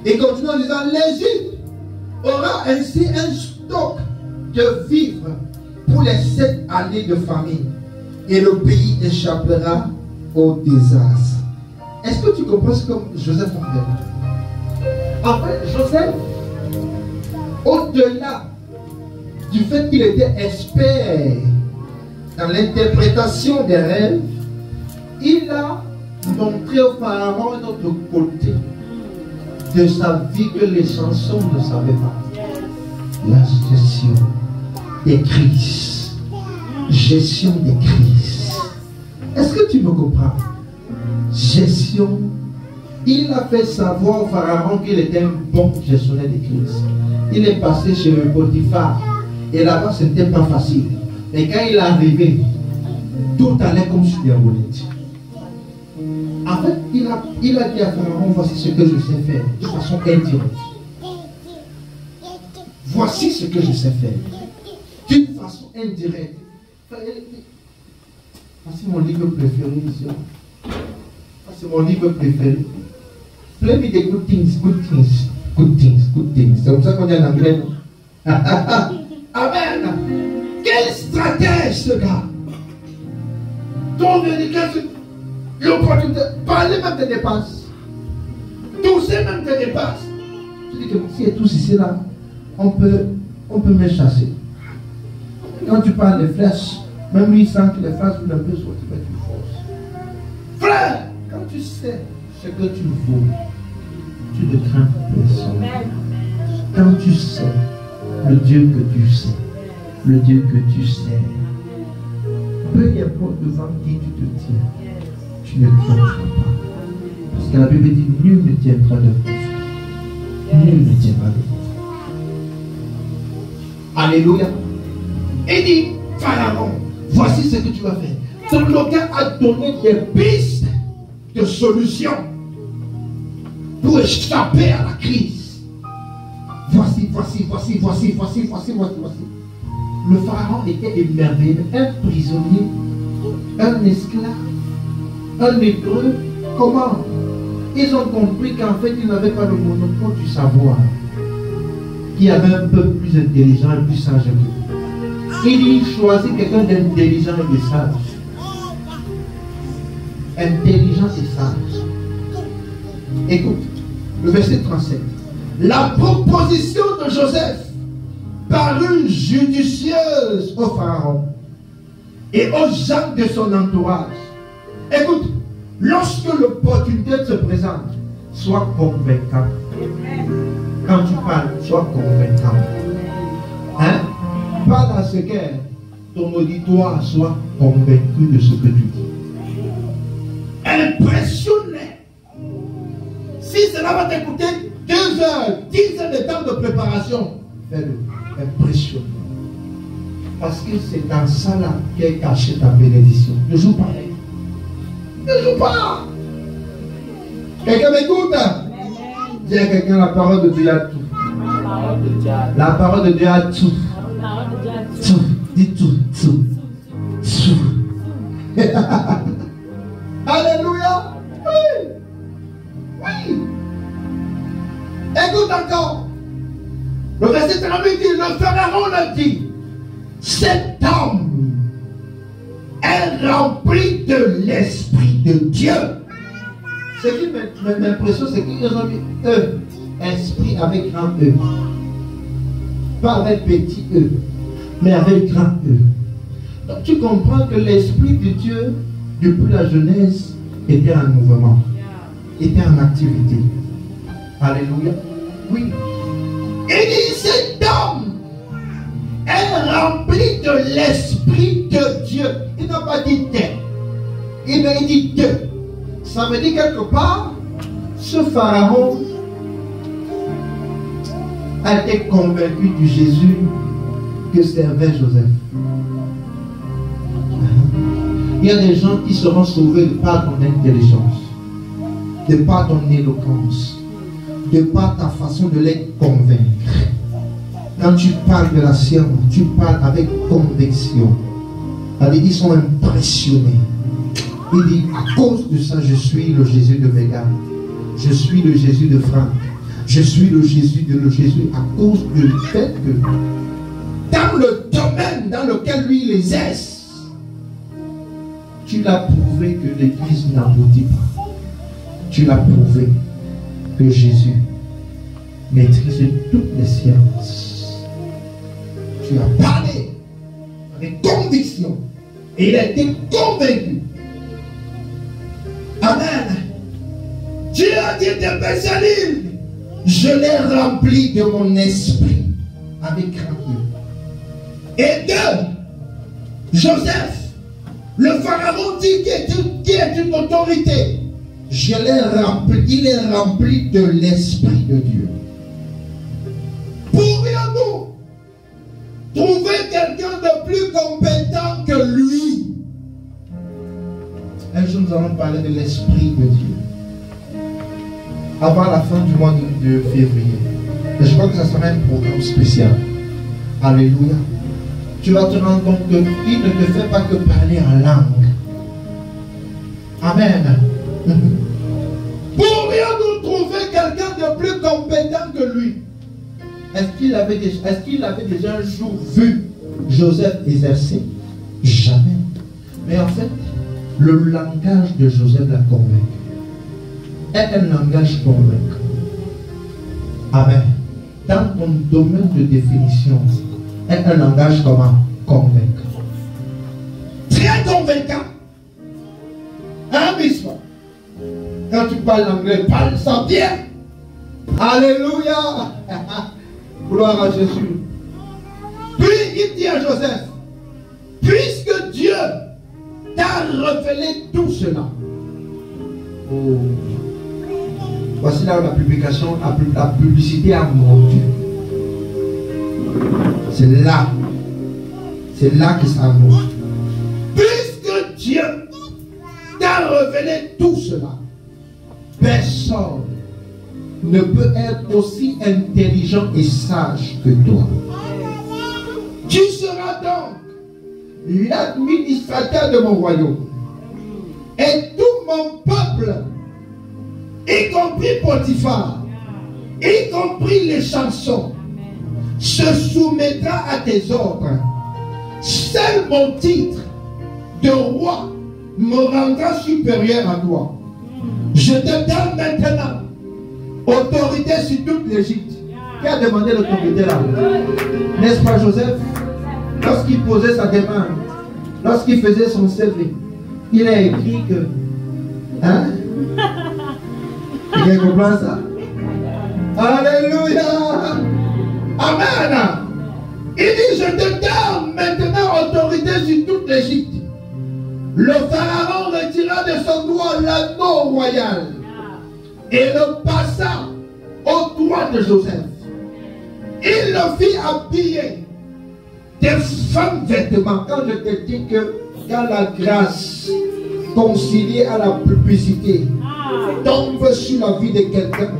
Et continue en disant, l'Égypte aura ainsi un stock de vivres pour les 7 années de famine. Et le pays échappera au désastre. Est-ce que tu comprends ce que Joseph a fait? En fait, Joseph, au-delà du fait qu'il était expert dans l'interprétation des rêves, il a montré au pharaon un autre côté de sa vie que les chansons ne savaient pas. La gestion des crises. Gestion des crises. Est-ce que tu me comprends? Gestion. Il a fait savoir au pharaon qu'il était un bon gestionnaire des crises. Il est passé chez le Potiphar. Et là-bas, ce n'était pas facile. Et quand il est arrivé, tout allait comme sur des roulettes. En fait, il a dit à Pharaon, voici ce que je sais faire, de façon indirecte. Voici ce que je sais faire, d'une façon indirecte. Voici mon livre préféré ici. C'est mon livre préféré. Play me the good things, good things, good things, good things. C'est comme ça qu'on dit en anglais. Amen. Quel stratège ce gars. Ton véritable l'opportunité, parler même de dépenses. Tousser même de dépenses. Je dis que si et tous ici là, on peut me chasser. Quand tu parles des flèches, même lui sent que les flèches veulent un peu sortir, mais tu forces. Frère, quand tu sais ce que tu vaux, tu ne crains personne. Quand tu sais le Dieu que tu sais, le Dieu que tu sais, peu importe devant qui tu te tiens, tu ne tiendras pas. Parce que la Bible dit, nul ne tiendra de vous. Nul ne tiendra de vous. Alléluia. Et dit, Pharaon, voici ce que tu vas faire. Ton local a donné des pistes de solutions pour échapper à la crise. Voici. Le pharaon était émerveillé. Un prisonnier, un esclave, un hébreu, comment? Ils ont compris qu'en fait, ils n'avaient pas le monopole du savoir. Qu'il y avait un peu plus intelligent et plus sage que eux. Il choisit quelqu'un d'intelligent et de sage. Intelligent et sage. Écoute, le verset 37. La proposition de Joseph parut judicieuse au pharaon et aux gens de son entourage. Écoute, lorsque l'opportunité se présente, sois convaincant. Quand tu parles, sois convaincant. Hein? Parle à ce que ton auditoire soit convaincu de ce que tu dis. Impressionné. Si cela va t'écouter 2 heures, 10 heures de temps de préparation, fais-le. Impressionné. Parce que c'est dans ça là qu'est cachée ta bénédiction. Ne joue pas. Ne joue pas. Quelqu'un m'écoute? Dis à quelqu'un, la parole de Dieu a tout. La parole de Dieu a tout. Tout. Dis tout. Tout. Tout. Alléluia. Oui. Oui. Écoute encore. Le verset 38 dit, le pharaon le dit, cet homme est rempli de l'Esprit de Dieu. Ce qui m'impressionne, c'est qu'ils ont mis E, esprit avec grand E. Pas avec petit E, mais avec grand E. Donc tu comprends que l'Esprit de Dieu, depuis la Genèse, était en mouvement, était en activité. Alléluia. Oui. Il dit, cet homme est rempli de l'Esprit de Dieu. Il n'a pas dit terre. Il dit Dieu. Ça veut dire quelque part, ce pharaon a été convaincu du Jésus que servait Joseph. Il y a des gens qui seront sauvés de par ton intelligence, de par ton éloquence, de par ta façon de les convaincre. Quand tu parles de la science, tu parles avec conviction. Ils sont impressionnés. Il dit, à cause de ça, je suis le Jésus de Mégane. Je suis le Jésus de Franck. Je suis le Jésus de Jésus à cause du fait que dans le domaine dans lequel lui il exerce, tu l'as prouvé que l'église n'aboutit pas. Tu l'as prouvé que Jésus maîtrise toutes les sciences. Tu as parlé avec conviction et il a été convaincu. Amen. Dieu a dit de Bézalil, je l'ai rempli de mon esprit avec grand E. Et de Joseph, le pharaon dit qui est une autorité. Je l'ai rempli, il est rempli de l'Esprit de Dieu. Pourrions-nous trouver quelqu'un de plus compétent que lui? Un jour nous allons parler de l'Esprit de Dieu. Avant la fin du mois de février. Et je crois que ça sera un programme spécial. Alléluia. Tu vas te rendre compte qu'il ne te fait pas que parler en langue. Amen. Pourrions-nous trouver quelqu'un de plus compétent que lui? Est-ce qu'il avait déjà un jour vu Joseph exercer? Jamais. Mais en fait, le langage de Joseph l'a convaincu. Est un langage convaincant. Amen. Dans ton domaine de définition, est un langage comment? Convaincant. Très convaincant. Hein, Bispo? Quand tu parles anglais, parle ça bien. Alléluia. Gloire à Jésus. Puis il dit à Joseph, puisque Dieu t'a révélé tout cela. Oh. Voici là où la publication, la publicité a monté. C'est là que ça monte. Puisque Dieu t'a révélé tout cela, personne ne peut être aussi intelligent et sage que toi. Tu seras donc l'administrateur de mon royaume. Et tout mon peuple, y compris Potiphar, y compris les chansons, se soumettra à tes ordres. Seul mon titre de roi me rendra supérieur à toi. Je te donne maintenant autorité sur toute l'Égypte. Qui a demandé l'autorité là? N'est-ce pas Joseph? Lorsqu'il posait sa demande, lorsqu'il faisait son CV, il a écrit que... Hein? Quelqu'un comprend ça? Alléluia! Amen! Il dit, je te donne maintenant autorité sur toute l'Égypte. Le pharaon retira de son doigt l'anneau royal et le passa au doigt de Joseph. Il le fit habiller des femmes vêtements. Quand je te dis que quand la grâce conciliée à la publicité tombe sur la vie de quelqu'un,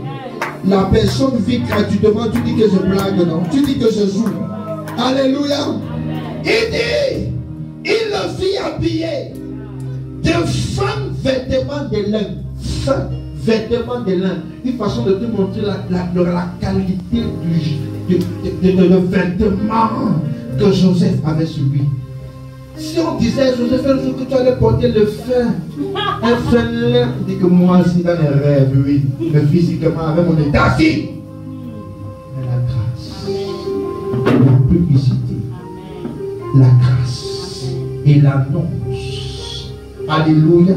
la personne vit gratuitement. Tu dis que je blague, non? Tu dis que je joue. Alléluia. Il dit, il le fit habiller de fins vêtements de lin. Fins vêtements de lin. Une façon de te montrer la qualité de vêtements que Joseph avait sur lui. Si on disait, Joseph, un jour que tu allais porter le fin, un fin de lin, on dit que moi aussi dans les rêves, oui, mais physiquement avec mon état, si. Mais la grâce, la publicité, la grâce et l'annonce. Alléluia.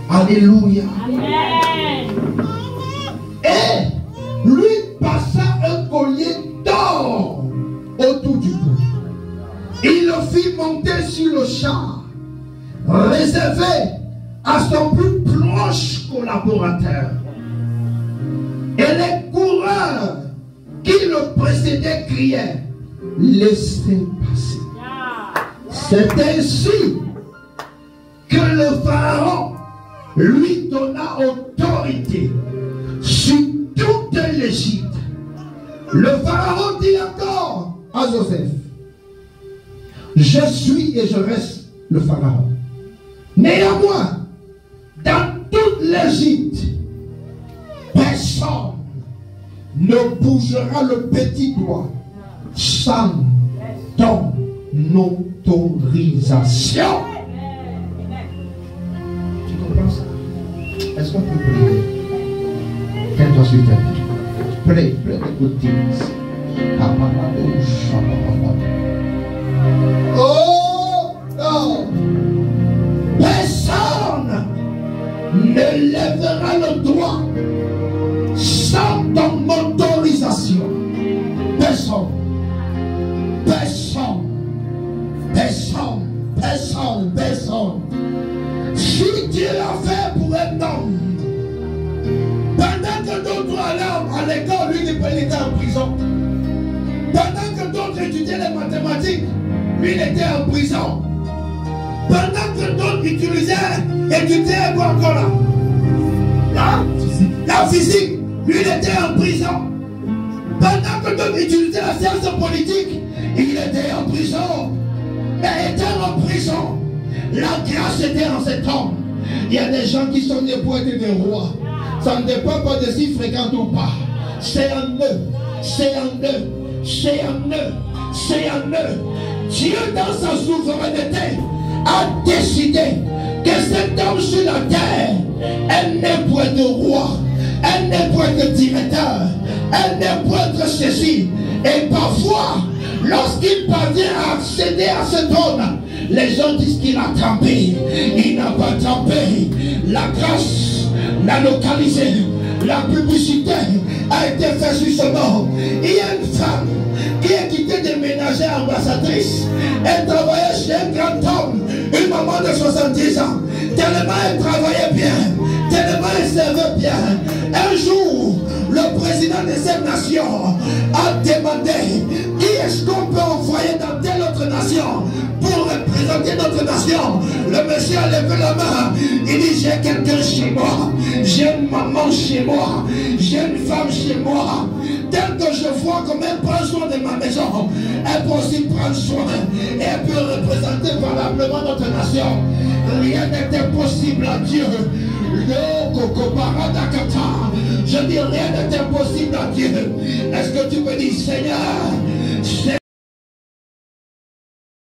Alléluia. Amen. Et lui passa un collier d'or autour du cou. Il le fit monter sur le char, réservé à son plus proche collaborateur. Et les coureurs qui le précédaient criaient, laissez passer. C'est ainsi que le pharaon lui donna autorité sur toute l'Égypte. Le pharaon dit encore à Joseph, je suis et je reste le pharaon. Néanmoins, dans toute l'Égypte, personne ne bougera le petit doigt sans ton autorisation. Tu comprends ça? Est-ce qu'on peut prier? Tiens-toi sur ta vie. Pray the good things. Oh non! Personne ne lèvera le doigt sans ton autorisation. Personne. Personne. Personne. Personne. Personne. Si Dieu l'a fait pour un homme, pendant que d'autres allaient à l'école, lui il était en prison. Pendant que d'autres étudiaient les mathématiques, lui il était en prison. Pendant que d'autres étudiaient quoi encore là? La physique, lui il était en prison. Pendant que d'autres étudiaient la science politique, il était en prison. Mais étant en prison, la grâce était en cet homme. Il y a des gens qui sont nés pour être des rois. Ça ne dépend pas de s'ils fréquentent ou pas. C'est en eux. C'est en eux. C'est en eux. C'est en eux. Dieu, dans sa souveraineté, a décidé que cet homme sur la terre, elle n'est pour être roi, elle n'est pour être directeur, elle n'est pour être ceci. Et parfois, lorsqu'il parvient à accéder à ce trône, les gens disent qu'il a trempé. Il n'a pas trempé. La grâce l'a localisé. La publicité a été faite sur son nom. Il y a une femme qui a quitté des ménagères ambassadrices. Elle travaillait chez un grand homme, une maman de 70 ans. Tellement elle travaillait bien, tellement elle servait bien. Un jour, le président de cette nation a demandé qui est-ce qu'on peut envoyer dans telle autre nation pour représenter notre nation. Le monsieur a levé la main. Il dit, j'ai quelqu'un chez moi, j'ai une maman chez moi, j'ai une femme chez moi. Tel que je vois comme elle prend soin de ma maison, elle peut aussi prendre soin et elle peut représenter valablement notre nation. Rien n'est impossible à Dieu. Je dis rien n'est impossible à Dieu. Est-ce que tu peux dire, Seigneur, c'est